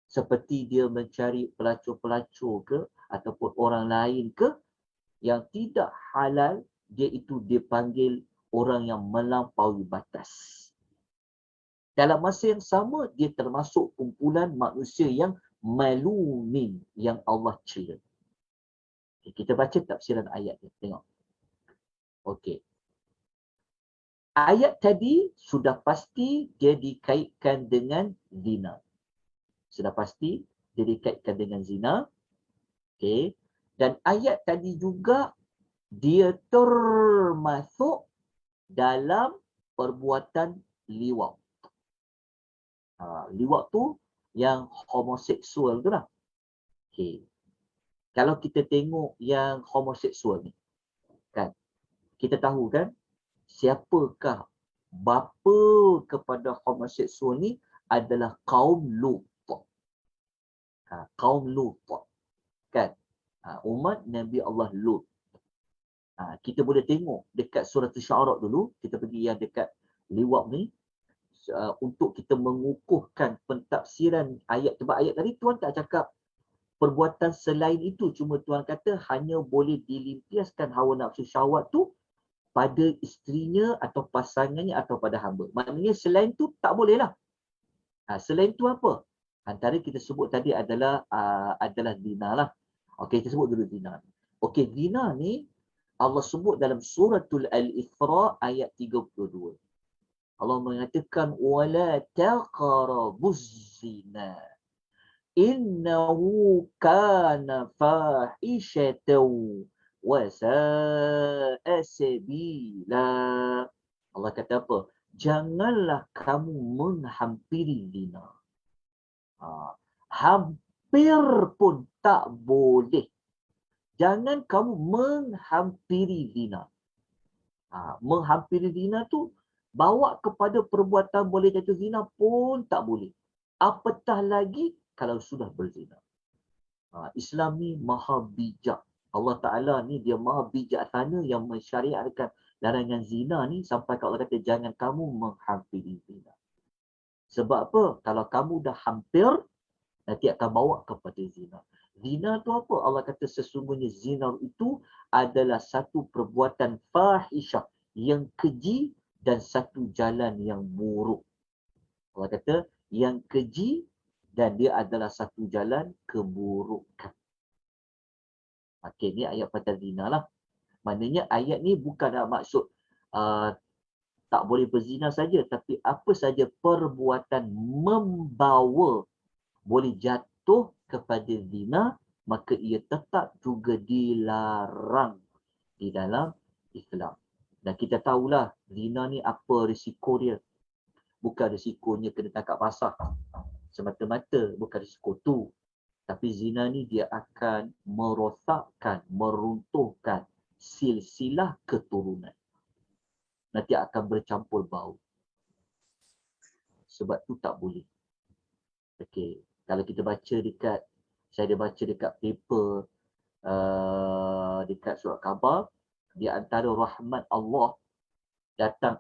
seperti dia mencari pelacur-pelacur ke ataupun orang lain ke yang tidak halal, dia itu dipanggil orang yang melampaui batas. Dalam masa yang sama, dia termasuk kumpulan manusia yang malumin, yang Allah cela. Kita baca tafsiran ayat ni. Tengok. Okey. Ayat tadi sudah pasti dia dikaitkan dengan zina. Sudah pasti dia dikaitkan dengan zina. Okey. Dan ayat tadi juga dia termasuk dalam perbuatan liwat. Liwat tu yang homoseksual tu lah. Okey. Kalau kita tengok yang homoseksual ni, kan, kita tahu kan, siapakah bapa kepada homoseksual ni adalah kaum Lut. Kaum Lut. Kan? Umat Nabi Allah Lut. Kita boleh tengok dekat surah Asy-Syu'ara dulu, kita pergi yang dekat liwat ni, untuk kita mengukuhkan pentafsiran ayat. Sebab ayat tadi Tuhan tak cakap perbuatan selain itu, cuma Tuhan kata hanya boleh dilimpiaskan hawa nafsu syahwat tu pada isterinya atau pasangannya atau pada hamba. Maknanya selain tu tak boleh lah. Selain tu apa? Antara kita sebut tadi adalah zina lah. Okey, kita sebut dulu zina. Okey, zina ni Allah sebut dalam suratul Al-Isra ayat 32. Allah mengatakan wala taqrabuz zina innahu kana fahishatan wa sa'a sabila. Allah kata apa? Janganlah kamu menghampiri zina. Hampir pun tak boleh. Jangan kamu menghampiri zina. Menghampiri zina tu bawa kepada perbuatan boleh jatuh zina pun tak boleh. Apatah lagi kalau sudah berzina. Islam ni maha bijak. Allah Ta'ala ni dia maha bijaksana yang mensyariatkan larangan zina ni sampai kalau Allah kata jangan kamu menghampiri zina. Sebab apa? Kalau kamu dah hampir, nanti akan bawa kepada zina. Zina tu apa? Allah kata sesungguhnya zina itu adalah satu perbuatan fahisyah yang keji dan satu jalan yang buruk. Allah kata yang keji dan dia adalah satu jalan keburukan. Okey, ni ayat pasal zina lah. Maknanya ayat ni bukan maksud tak boleh berzina saja, tapi apa saja perbuatan membawa boleh jatuh kepada zina, maka ia tetap juga dilarang di dalam Islam. Dan kita tahulah zina ni apa risiko dia. bukan risikonya kena tangkap basah semata-mata, bukan risiko tu. Tapi zina ni dia akan merosakkan, meruntuhkan silsilah keturunan. Nanti akan bercampur bau. Sebab tu tak boleh. Okey, kalau kita baca dekat, saya ada baca dekat paper dekat surat khabar, di antara rahmat Allah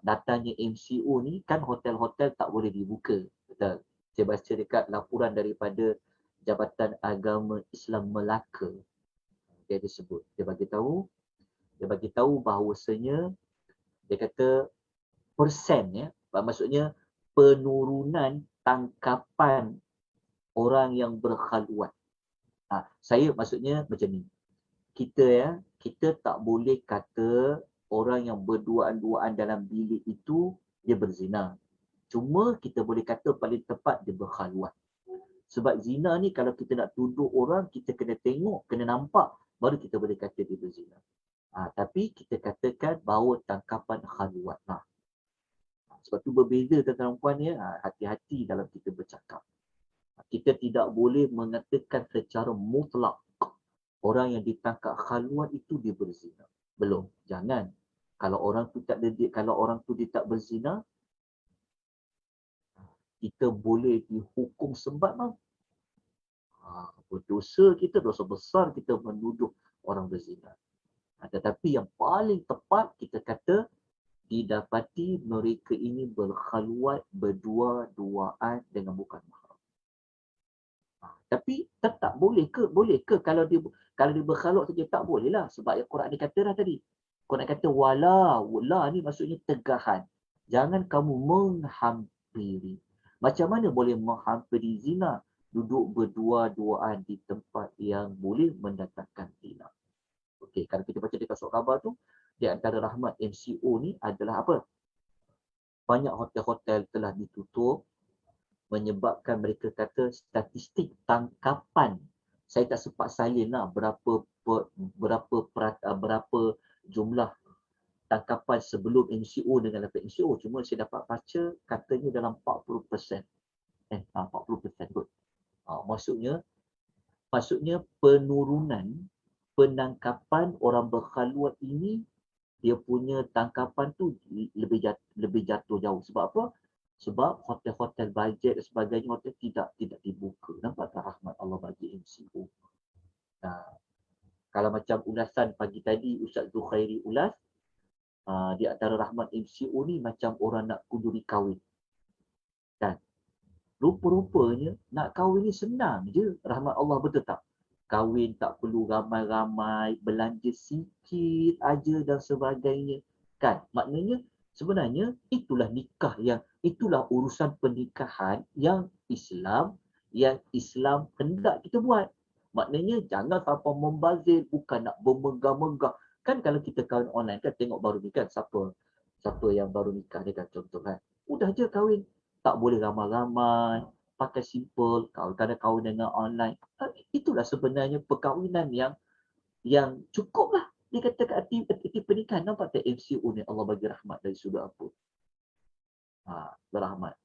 datangnya MCO ni, kan hotel-hotel tak boleh dibuka. Betul. Saya baca dekat laporan daripada Jabatan Agama Islam Melaka. Dia disebut, dia bagi tahu bahawasanya, dia kata persen ya, maksudnya penurunan tangkapan orang yang berkhalwat. Saya maksudnya macam ni. Kita tak boleh kata orang yang berduaan-duaan dalam bilik itu dia berzina. Cuma kita boleh kata paling tepat dia berkhalwat. Sebab zina ni kalau kita nak tuduh orang, kita kena tengok, kena nampak, baru kita boleh kata dia berzina. Tapi kita katakan bahawa tangkapan khalwat. Sebab tu berbeza tuan-tuan ya, hati-hati dalam kita bercakap. Kita tidak boleh mengatakan secara mutlak orang yang ditangkap khalwat itu dia berzina. Belum, jangan. Kalau orang tu dia tak berzina, kita boleh dihukum sebat lah. Berdosa kita, dosa besar kita menuduh orang berzina. Tetapi yang paling tepat kita kata didapati mereka ini berkhalwat berdua-duaan dengan bukan mahram. Tapi tetap boleh ke? Boleh ke kalau dia berkhalwat saja? Tak boleh lah. Sebab yang Quran dia kata dah tadi. Quran kata wala ni maksudnya tegahan. Jangan kamu menghampiri. Macam mana boleh menghampiri zina? Duduk berdua-duaan di tempat yang boleh mendatangkan zina. Okey, kalau kita baca dekat surat khabar tu, di antara rahmat MCO ni adalah apa? Banyak hotel-hotel telah ditutup menyebabkan mereka kata statistik tangkapan. Saya tak sempat salin lah berapa jumlah tangkapan sebelum MCO dengan lepas MCO. Cuma saya dapat baca katanya dalam 40%. 40% kot. Maksudnya penurunan penangkapan orang berkhalwat ini, dia punya tangkapan tu lebih jatuh jauh. Sebab apa? Sebab hotel-hotel bajet dan sebagainya, hotel tidak dibuka. Nampak tak rahmat Allah bagi MCO? Kalau macam ulasan pagi tadi Ustaz Zukhairi ulas, di antara rahmat MCO ni macam orang nak kuduri kahwin. Kan? Rupa-rupanya nak kahwin ni senang je. Rahmat Allah, betul tak? Kahwin tak perlu ramai-ramai, belanja sikit aja dan sebagainya. Kan? Maknanya sebenarnya itulah urusan pernikahan yang Islam hendak kita buat. Maknanya jangan sampai membazir, bukan nak bermegah-megah. Kan kalau kita kahwin online kan, tengok baru ni kan, siapa yang baru nikah ni kan, contoh kan. Udah je kahwin. Tak boleh ramai-ramai, pakai simple, kadang kahwin dengan online. Itulah sebenarnya perkahwinan yang cukup lah. Dia kata aktiviti pernikahan. Nampak tak MCO ni Allah bagi rahmat dari sudut apa? Berahmat.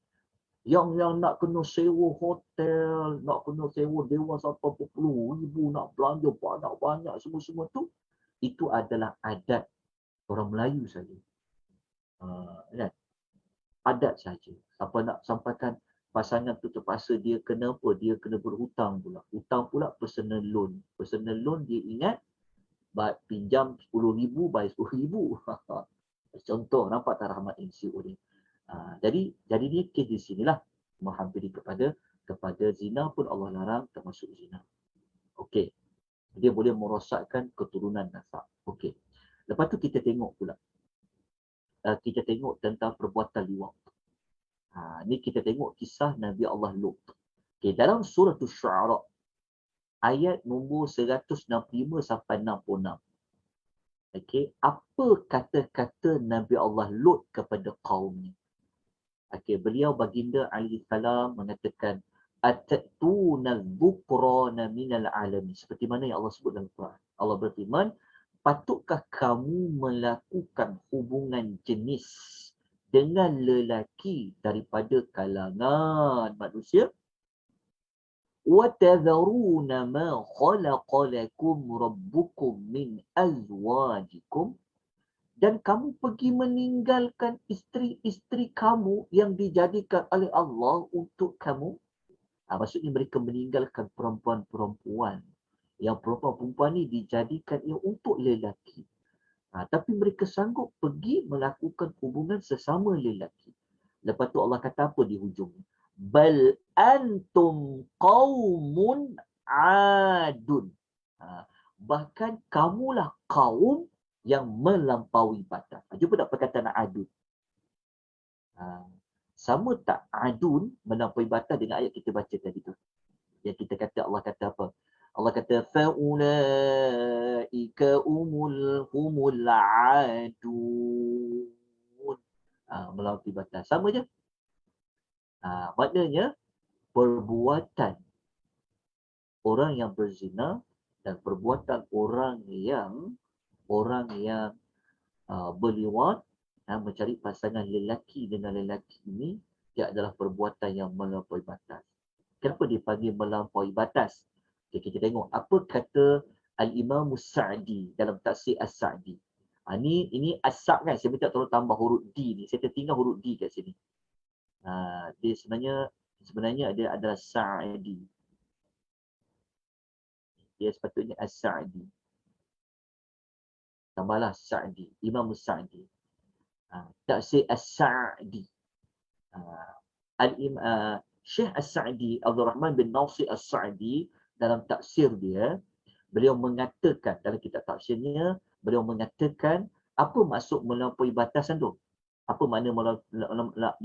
Yang nak kena sewa hotel, nak kena sewa dewan sampai berpuluh ribu, nak belanja banyak-banyak, semua-semua tu, itu adalah adat orang Melayu saja. Kan? Adat saja. Siapa nak sampaikan pasangan tu terpaksa dia kena apa? Dia kena berhutang pula. Hutang pula personal loan. Personal loan dia ingat pinjam 10,000 bayar 10,000. Contoh, nampak tak rahmat MCO ni? Jadi dia kes di sinilah menghampiri kepada zina pun Allah larang, termasuk zina. Okey. Dia boleh merosakkan keturunan nasab. Okey. Lepas tu kita tengok pula. Kita tengok tentang perbuatan liwat. Ni kita tengok kisah Nabi Allah Lut. Okay, dalam surah Syu'ara ayat nombor 165 sampai 66. Okey, apa kata-kata Nabi Allah Lut kepada kaumnya? Okey, beliau baginda alaihi salam mengatakan atatuna dhukrana minal alamin. Seperti mana yang Allah sebut dalam Quran. Allah berfirman, patutkah kamu melakukan hubungan jenis dengan lelaki daripada kalangan manusia. وَتَذَرُونَ مَا خَلَقَ لَكُمْ رَبُّكُمْ مِنْ أَزْوَاجِكُمْ, dan kamu pergi meninggalkan isteri-isteri kamu yang dijadikan oleh Allah untuk kamu. Maksudnya mereka meninggalkan perempuan-perempuan. Yang perempuan-perempuan ni dijadikan ia untuk lelaki. Tapi mereka sanggup pergi melakukan hubungan sesama lelaki. Lepas tu Allah kata apa di hujungnya? Bal antum qaumun adun. Bahkan kamulah kaum yang melampaui batas. Jumpa tak perkataan adun? Sama tak adun melampaui batas dengan ayat kita baca tadi tu? Yang kita kata Allah kata apa? Allah kata faulaika humul adun. Melampaui batas. Sama je. Maknanya perbuatan orang yang berzina dan perbuatan orang yang berliwat, mencari pasangan lelaki dengan lelaki ini, dia adalah perbuatan yang melampaui batas. Kenapa dipanggil melampaui batas? Okay, kita tengok apa kata Al-Imam Sa'di dalam tafsir As-Sa'di. Ini As-Sa' kan, saya minta tolong tambah huruf D ni. Saya tertinggal huruf D kat sini. Dia sebenarnya dia adalah Sa'di. Dia sepatutnya As-Sa'di. Tambahlah Sa'di, Imam Sa'di. Tafsir As-Sa'di. Syekh As-Sa'di, Abdul Rahman bin Nasir As-Sa'di, dalam tafsir dia, beliau mengatakan, dalam kitab tafsirnya, beliau mengatakan apa maksud melampaui batasan tu? Apa makna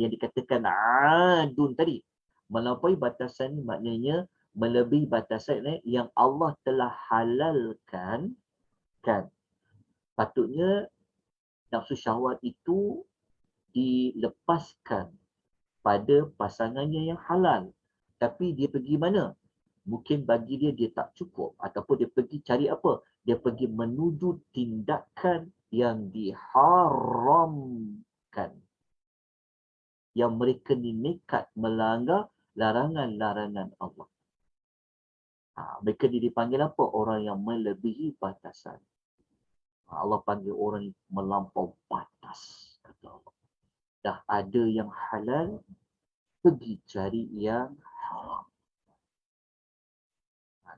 yang dikatakan adun tadi? Melampaui batasan ni maknanya melebihi batasan yang Allah telah halalkan. Kan? Patutnya nafsu syahwat itu dilepaskan pada pasangannya yang halal. Tapi dia pergi mana? Mungkin bagi dia tak cukup. Ataupun dia pergi cari apa? Dia pergi menuju tindakan yang diharamkan. Yang mereka ni nekat melanggar larangan-larangan Allah. Mereka ni dipanggil apa? Orang yang melebihi batasan. Allah panggil orang yang melampau batas. Kata Allah. Dah ada yang halal, pergi cari yang haram.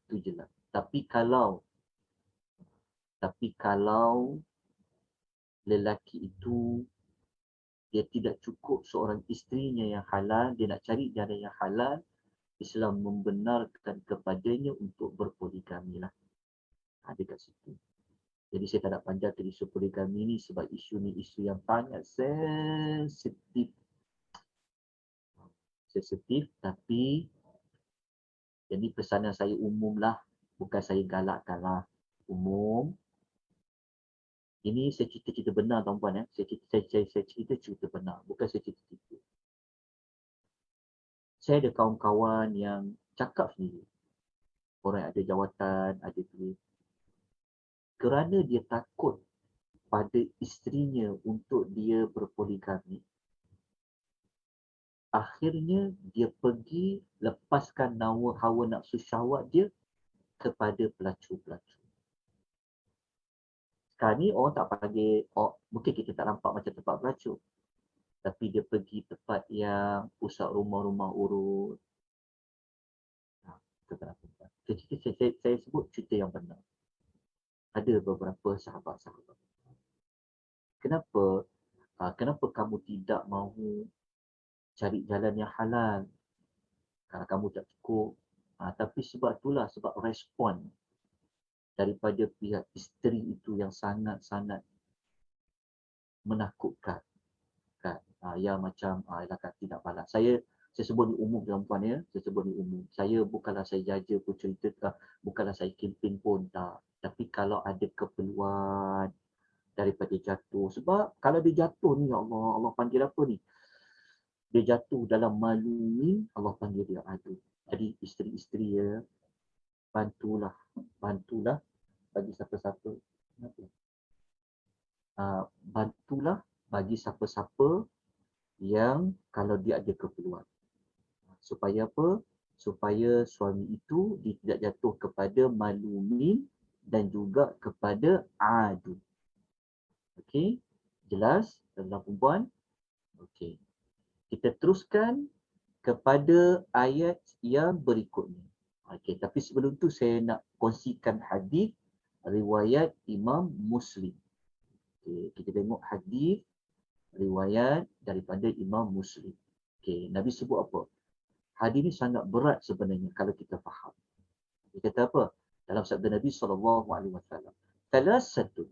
Itu jelas. Tapi kalau lelaki itu dia tidak cukup seorang isterinya yang halal, dia nak cari jalan yang halal, Islam membenarkan kepadanya untuk berpoligami lah. Ada kat situ. Jadi saya tak nak panjangkan isu poligami ni sebab isu ni isu yang sangat sensitif. Tapi jadi pesanan saya umum lah. Bukan saya galakkan lah. Umum. Ini saya cerita benar tuan-puan. Saya cerita benar. Bukan saya cerita. Saya ada kawan-kawan yang cakap sendiri. Orang yang ada jawatan, ada duit. Kerana dia takut pada isterinya untuk dia berpoligami, akhirnya dia pergi lepaskan hawa nafsu syahwat dia kepada pelacur-pelacur. Sekarang ni orang tak panggil, mungkin kita tak nampak macam tempat pelacur. Tapi dia pergi tempat yang pusat rumah-rumah urut. Saya sebut cerita yang benar. Ada beberapa sahabat-sahabat. Kenapa kamu tidak mahu cari jalan yang halal? Kalau kamu tak cukup. Tapi sebab itulah, sebab respon daripada pihak isteri itu yang sangat-sangat menakutkan. Kan? Yang macam, tidak balas. Saya sebut di umum tuan-puan ya. Saya sebut di umum. Saya bukanlah saya jaja pun cerita, bukanlah saya kempen pun tak. Tapi kalau ada keperluan daripada jatuh. Sebab kalau dia jatuh ni, ya Allah panggil apa ni? Dia jatuh dalam malumin, Allah panggil dia adun. Jadi isteri-isteri ya, bantulah bagi siapa-siapa. Bantulah bagi siapa-siapa yang kalau dia ada keperluan. Supaya apa? Supaya suami itu dia tidak jatuh kepada malumin dan juga kepada adu. Okey, jelas tuan-tuan perempuan? Okey. Kita teruskan kepada ayat yang berikutnya. Okey, tapi sebelum tu saya nak kongsikan hadis riwayat Imam Muslim. Okey, kita tengok hadis riwayat daripada Imam Muslim. Okey, Nabi sebut apa? Hadis ni sangat berat sebenarnya kalau kita faham. Dia kata apa? Dalam sabda Nabi SAW. Thalathatu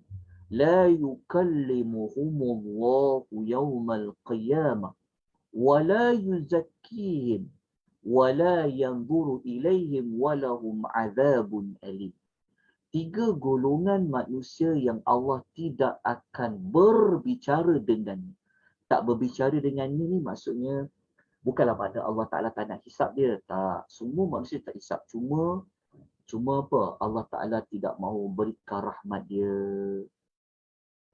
la yukallimuhumullahu yawmal qiyamah wa la yuzakkihim wa la yanzuru ilaihim wa lahum azabun alim. 3 golongan manusia yang Allah tidak akan berbicara dengannya. Tak berbicara dengannya ni maksudnya bukanlah pada Allah Ta'ala tak nak hisap dia. Tak. Semua manusia tak hisap. Cuma apa? Allah Ta'ala tidak mahu berikan rahmat dia.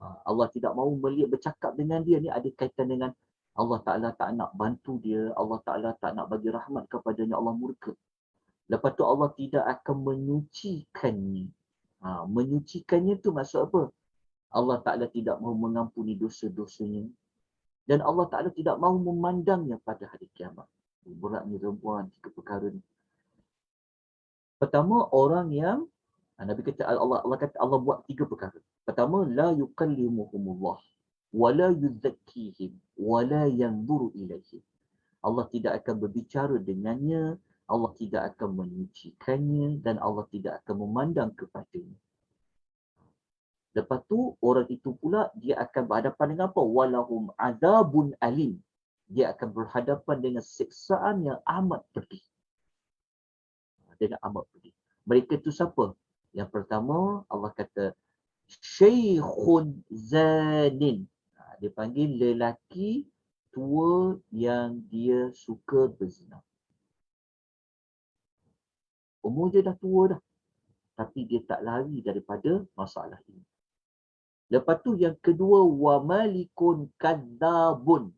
Allah tidak mahu melihat bercakap dengan dia ni ada kaitan dengan Allah Ta'ala tak nak bantu dia. Allah Ta'ala tak nak bagi rahmat kepadanya. Allah murka. Lepas tu Allah tidak akan menyucikannya. Menyucikannya tu maksud apa? Allah Ta'ala tidak mahu mengampuni dosa-dosanya. Dan Allah Ta'ala tidak mahu memandangnya pada hari kiamat. Beratnya tuan-puan, 3 perkara ni. Pertama, orang yang Nabi kata Allah kata Allah buat 3 perkara. Pertama, la yukallimuhumullah wa la yuzakkihim wa la yanzuru ilaihim. Allah tidak akan berbicara dengannya, Allah tidak akan menyucikannya dan Allah tidak akan memandang kepadanya. Lepas tu orang itu pula dia akan berhadapan dengan apa? Walahum azabun alim. Dia akan berhadapan dengan siksaan yang amat pedih. Dengan amat pedih. Mereka itu siapa? Yang pertama Allah kata Syekhun Zanin. Dia panggil lelaki tua yang dia suka berzina. Umur dia dah tua dah. Tapi dia tak lari daripada masalah ini. Lepas tu yang kedua, wa malikun kadzabun.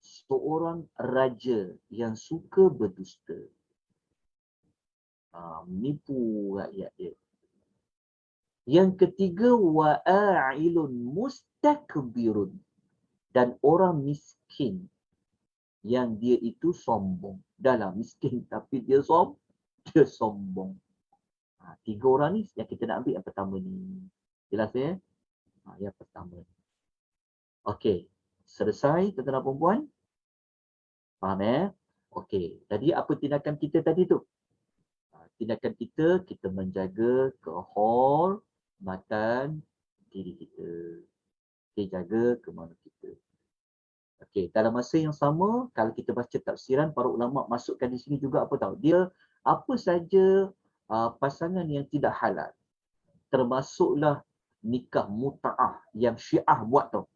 Seorang raja yang suka berdusta. Menipu rakyat dia. Yang ketiga, wa a'ilun mustakbirun. Dan orang miskin yang dia itu sombong. Dahlah miskin tapi dia sombong. 3 orang ni yang kita nak ambil yang pertama ni. Jelas ya? Yang pertama. Okey. Selesai tuan-tuan dan puan-puan? Faham Okey. Jadi apa tindakan kita tadi tu? Tindakan kita menjaga kehormatan diri kita. Kita jaga kemaluan kita. Okey, dalam masa yang sama, kalau kita baca tafsiran, para ulama masukkan di sini juga apa tahu? Dia apa saja pasangan yang tidak halal. Termasuklah nikah muta'ah yang Syiah buat tu.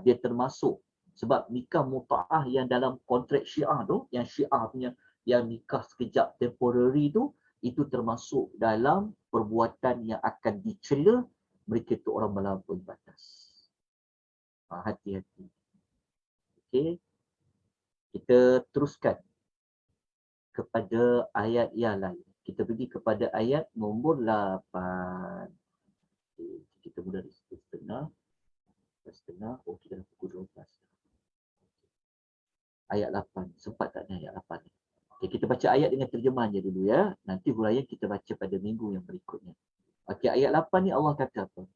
Dia termasuk. Sebab nikah muta'ah yang dalam kontrak Syiah tu, yang Syiah punya, yang nikah sekejap temporary tu, itu termasuk dalam perbuatan yang akan dicela mereka tu orang melampaui batas. Hati-hati. Okey. Kita teruskan kepada ayat yang lain. Kita pergi kepada ayat nombor 8. Okay. Kita mula dari 10.30. 10.30. Oh, kita dah pukul 12. Ayat 8. Sempat tak ni ayat 8 ni? Okay, kita baca ayat dengan terjemahan je dulu ya. Nanti huraian kita baca pada minggu yang berikutnya. Okey, ayat 8 ni Allah kata apa?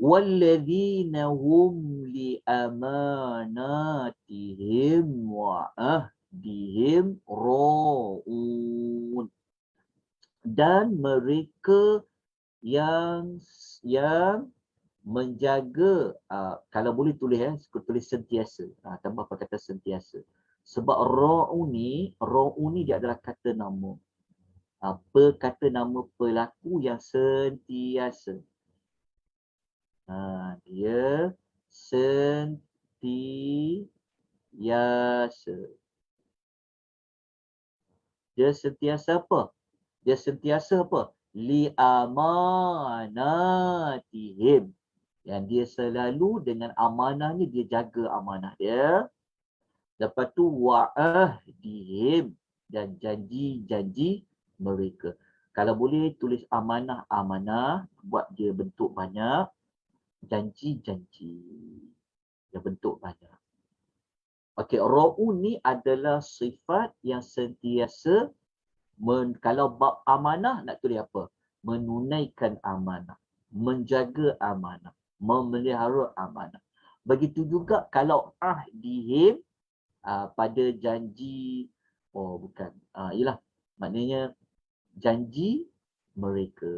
Walladzina hum li amanatihim wa ahdihim ra'un. Dan mereka yang menjaga, kalau boleh tulis tulis sentiasa, tambah apa kata sentiasa. Sebab ra'un ni dia adalah kata nama. Kata nama pelaku yang sentiasa. Dia sentiasa. Dia sentiasa apa? Dia sentiasa apa? Li amanatihim. Yang dia selalu dengan amanahnya, dia jaga amanah dia. Lepas tu wa'ahdihim, dan janji-janji mereka. Kalau boleh tulis amanah-amanah, buat dia bentuk banyak. Janji-janji, dia bentuk banyak. Okey, ra'un ni adalah sifat yang sentiasa, kalau bab amanah nak tulis apa? Menunaikan amanah, menjaga amanah, memelihara amanah. Begitu juga kalau ahdihim, pada janji, bukan, ialah maknanya janji mereka,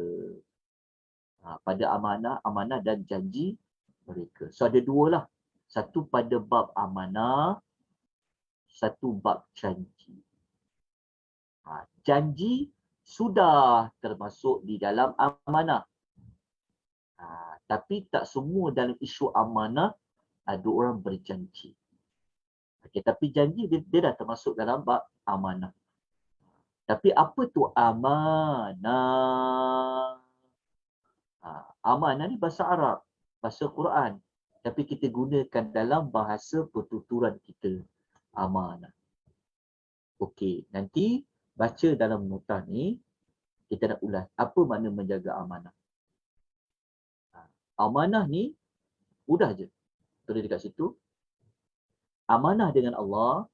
pada amanah dan janji mereka. So ada dua lah, satu pada bab amanah, satu bab janji. Janji sudah termasuk di dalam amanah. Tapi tak semua dalam isu amanah ada orang berjanji. Okay, tapi janji dia dah termasuk dalam bab amanah. Tapi apa tu amanah? Amanah ni bahasa Arab, bahasa Quran. Tapi kita gunakan dalam bahasa pertuturan kita. Amanah. Okey, nanti baca dalam nota ni, kita nak ulas apa makna menjaga amanah. Amanah ni mudah je. Tulis dekat situ. Amanah dengan Allah,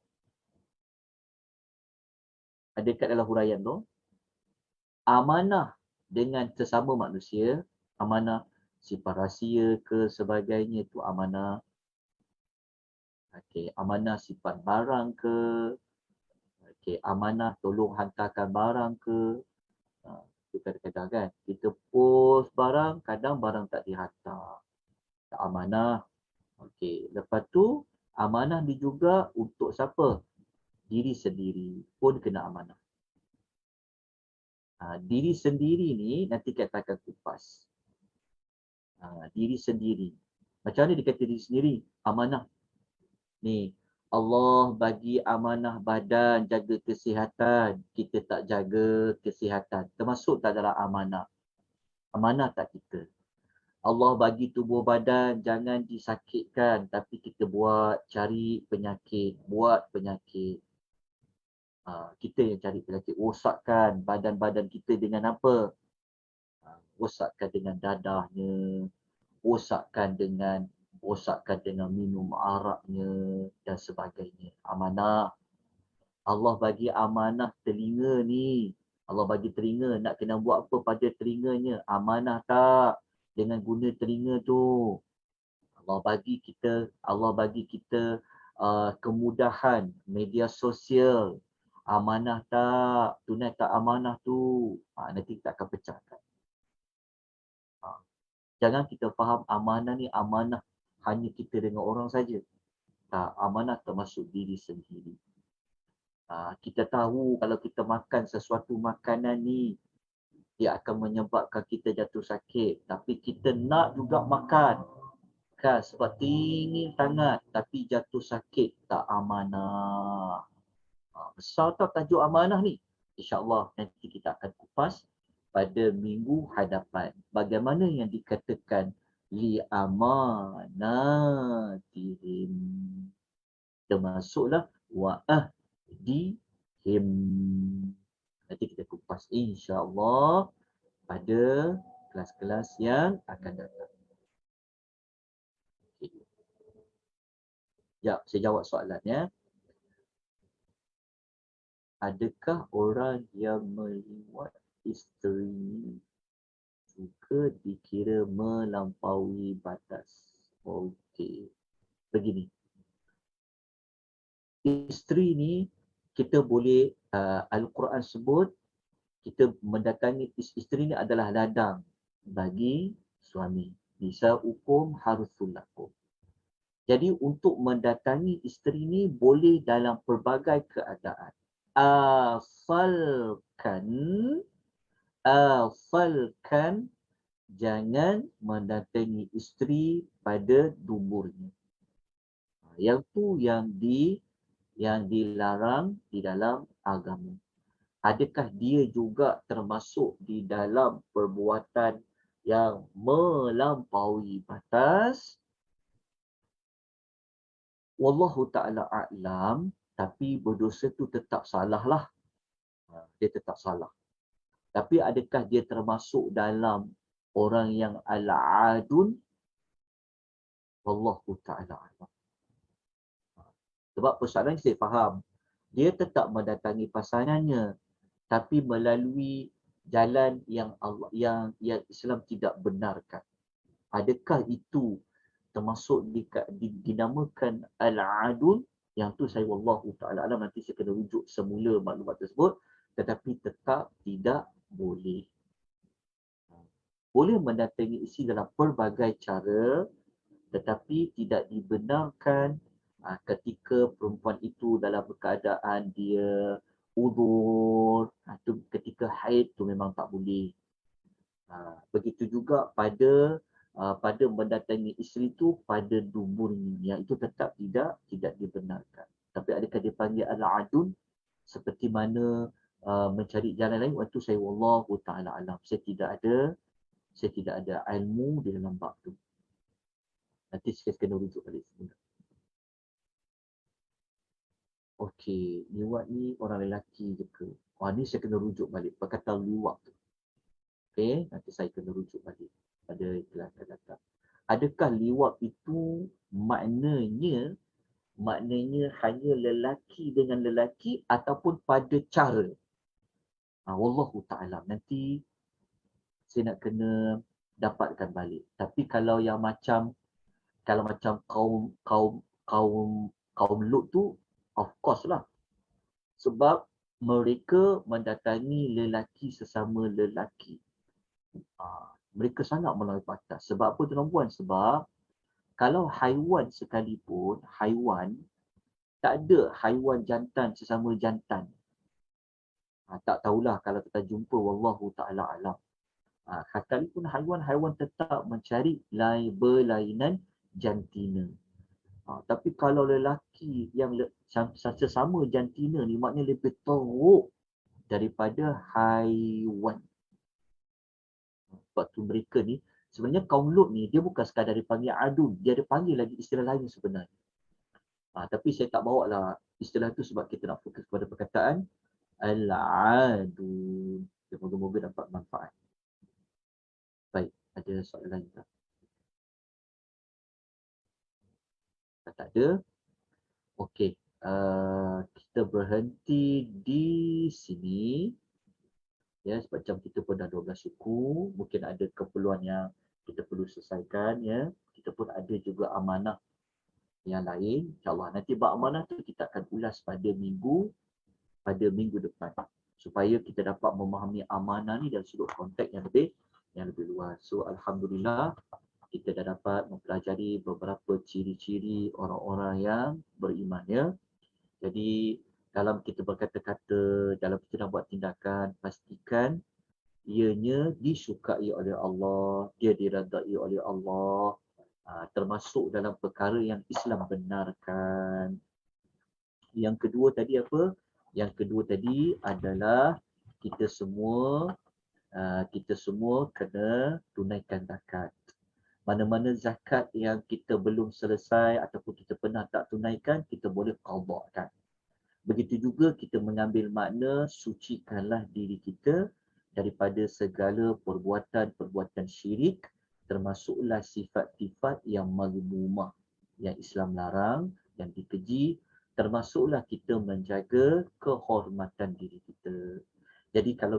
ada dekat dalam huraian tu. Amanah dengan sesama manusia, amanah simpan rahsia ke sebagainya, itu amanah. Okey, amanah simpan barang ke. Okey, amanah tolong hantarkan barang ke. Itu kadang-kadang kan, kita post barang, kadang barang tak dihantar. Tak amanah. Okey, lepas tu amanah ni juga untuk siapa? Diri sendiri pun kena amanah. Diri sendiri ni nanti kita akan kupas. Diri sendiri. Macam mana dia kata diri sendiri? Amanah. Ni, Allah bagi amanah badan, jaga kesihatan. Kita tak jaga kesihatan. Termasuk tak dalam amanah. Amanah tak kita. Allah bagi tubuh badan, jangan disakitkan. Tapi kita buat, cari penyakit. Buat penyakit. Kita yang cari penyakit. Rosakkan badan-badan kita dengan apa? Rosakkan dengan dadahnya. Rosakkan dengan minum araknya dan sebagainya. Amanah. Allah bagi amanah telinga ni. Allah bagi telinga, nak kena buat apa pada telinganya? Amanah tak? Dengan guna telinga tu. Allah bagi kita kemudahan media sosial. Amanah tak? Tunai tak amanah tu? Nanti kita akan pecahkan. Jangan kita faham amanah ni amanah hanya kita dengan orang saja. Tak, amanah termasuk diri sendiri. Kita tahu kalau kita makan sesuatu makanan ni, dia akan menyebabkan kita jatuh sakit. Tapi kita nak juga makan. Kan, sebab tinggi sangat tapi jatuh sakit. Tak amanah. Besar tak tajuk amanah ni? InsyaAllah nanti kita akan kupas pada minggu hadapan. Bagaimana yang dikatakan li amanatihim. Termasuklah wa'ahdihim. Nanti kita kupas insya-Allah pada kelas-kelas yang akan datang. Okay. Ya, saya jawab soalannya. Adakah orang yang meliwat isteri juga dikira melampaui batas? Okey. Begini. Isteri ni kita boleh Al-Quran sebut kita mendatangi isteri ni adalah ladang bagi suami. Bisa hukum harusul lakum. Jadi untuk mendatangi isteri ni boleh dalam pelbagai keadaan. Asalkan jangan mendatangi isteri pada duburnya. Yang tu yang dilarang di dalam agama. Adakah dia juga termasuk di dalam perbuatan yang melampaui batas, wallahu ta'ala a'lam, tapi berdosa tu tetap salah lah. Dia tetap salah. Tapi adakah dia termasuk dalam orang yang al-adun? Wallahu ta'ala a'lam. Sebab persoalan saya faham. Dia tetap mendatangi pasangannya, tapi melalui jalan yang Allah yang Islam tidak benarkan. Adakah itu termasuk dinamakan al-adul? Yang tu saya wallahu ta'ala alam, nanti saya kena rujuk semula maklumat tersebut, tetapi tetap tidak boleh. Boleh mendatangi isteri dalam pelbagai cara, tetapi tidak dibenarkan ketika perempuan itu dalam keadaan dia uzur, ketika haid tu memang tak boleh. Begitu juga pada mendatangi isteri tu pada duburnya, yang itu tetap tidak dibenarkan. Tapi adakah dipanggil al-adun seperti mana mencari jalan lain? Waktu saya wallahu ta'ala alam. Saya tidak ada ilmu di dalam bab tu. Nanti saya kena rujuk balik semula. Okey, liwat ni orang lelaki je ke? Ni saya kena rujuk balik perkataan liwat tu. Okey, nanti saya kena rujuk balik pada kelas akan datang. Adakah liwat itu maknanya hanya lelaki dengan lelaki ataupun pada cara? Wallahu ta'ala. Nanti saya nak kena dapatkan balik. Tapi kalau macam kaum Lut tu, of course lah. Sebab mereka mendatangi lelaki sesama lelaki. Mereka sangat melampaui batas. Sebab apa tuan-tuan? Sebab kalau haiwan sekalipun, tak ada haiwan jantan sesama jantan. Tak tahulah kalau kita jumpa, wallahu ta'ala alam. Sekalipun haiwan tetap mencari berlainan jantina. Tapi kalau lelaki yang sesama jantina ni, maknanya lebih teruk daripada haiwan. Sebab tu mereka ni, sebenarnya kaum Lut ni, dia bukan sekadar dipanggil adun, dia ada panggil lagi istilah lain sebenarnya. Tapi saya tak bawa lah istilah tu sebab kita nak fokus pada perkataan al-adun. Moga-moga dapat manfaat. Baik, ada soalan lain tak? Tak ada. Okey, kita berhenti di sini. Ya, sebab jam kita pun dah 12 suku, mungkin ada keperluan yang kita perlu selesaikan, ya. Kita pun ada juga amanah yang lain. InsyaAllah nanti bab amanah tu kita akan ulas pada minggu depan, supaya kita dapat memahami amanah ni dari sudut konteks yang lebih luas. So alhamdulillah kita dah dapat mempelajari beberapa ciri-ciri orang-orang yang beriman, ya. Jadi dalam kita berkata-kata, dalam kita nak buat tindakan, pastikan ianya disukai oleh Allah, dia diredai oleh Allah, termasuk dalam perkara yang Islam benarkan. Yang kedua tadi apa? Yang kedua tadi adalah kita semua kena tunaikan zakat. Mana-mana zakat yang kita belum selesai ataupun kita pernah tak tunaikan, kita boleh qadhakan. Begitu juga kita mengambil makna sucikanlah diri kita daripada segala perbuatan syirik, termasuklah sifat-sifat yang mazmumah yang Islam larang, yang dikeji, termasuklah kita menjaga kehormatan diri kita. Jadi kalau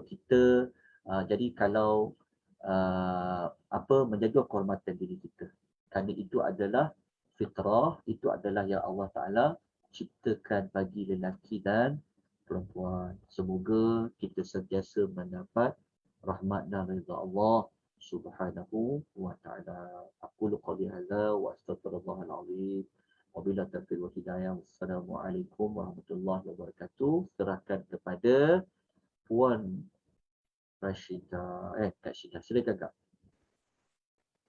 menjaga kehormatan diri kita, kerana itu adalah fitrah, itu adalah yang Allah Ta'ala ciptakan bagi lelaki dan perempuan. Semoga kita sentiasa mendapat rahmat dan ridha Allah Subhanahu wa ta'ala. Aqulu qawli hadza wa astaghfirullahal azim. Wabillahi taufiq wal hidayah. Wassalamualaikum warahmatullahi wabarakatuh. Serahkan kepada Puan Rashida. Kak Syida, silakan Kak.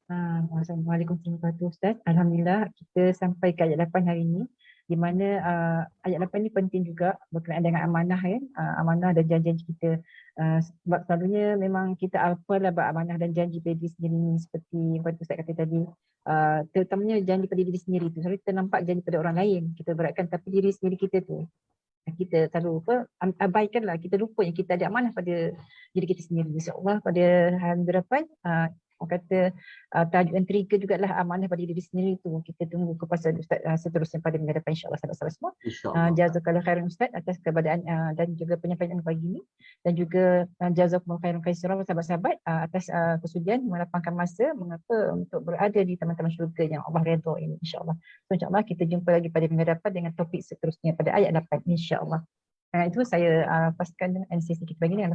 Assalamualaikum warahmatullahi wabarakatuh, Ustaz. Alhamdulillah kita sampai ke ayat 8 hari ini, di mana ayat 8 ni penting juga berkenaan dengan amanah amanah dan janji kita. Sebab selalunya memang kita apalah amanah dan janji pada diri sendiri ni, seperti yang Ustaz kata tadi, terutamanya janji pada diri sendiri tu. Selalu kita nampak janji pada orang lain, kita beratkan, tapi diri sendiri kita tu kita selalu abaikanlah, kita lupa yang kita ada amanah pada diri kita sendiri. InsyaAllah pada hari hadapan orang kata tajuk yang trigger jugalah amanah pada diri sendiri tu. Kita tunggu kepastian Ustaz seterusnya pada minggu depan, insyaAllah. Sahabat-sahabat semua, jazakallah khairan Ustaz atas keberadaan dan juga penyampaian pagi ini, dan juga jazakumullah khairan katsiran sahabat-sahabat atas kesudian melapangkan masa mengapa untuk berada di taman-taman syurga yang Allah redha ini, insyaAllah. So, insyaAllah kita jumpa lagi pada minggu depan dengan topik seterusnya pada ayat 8, insyaAllah. Itu saya pastikan sesi kita pagi ini.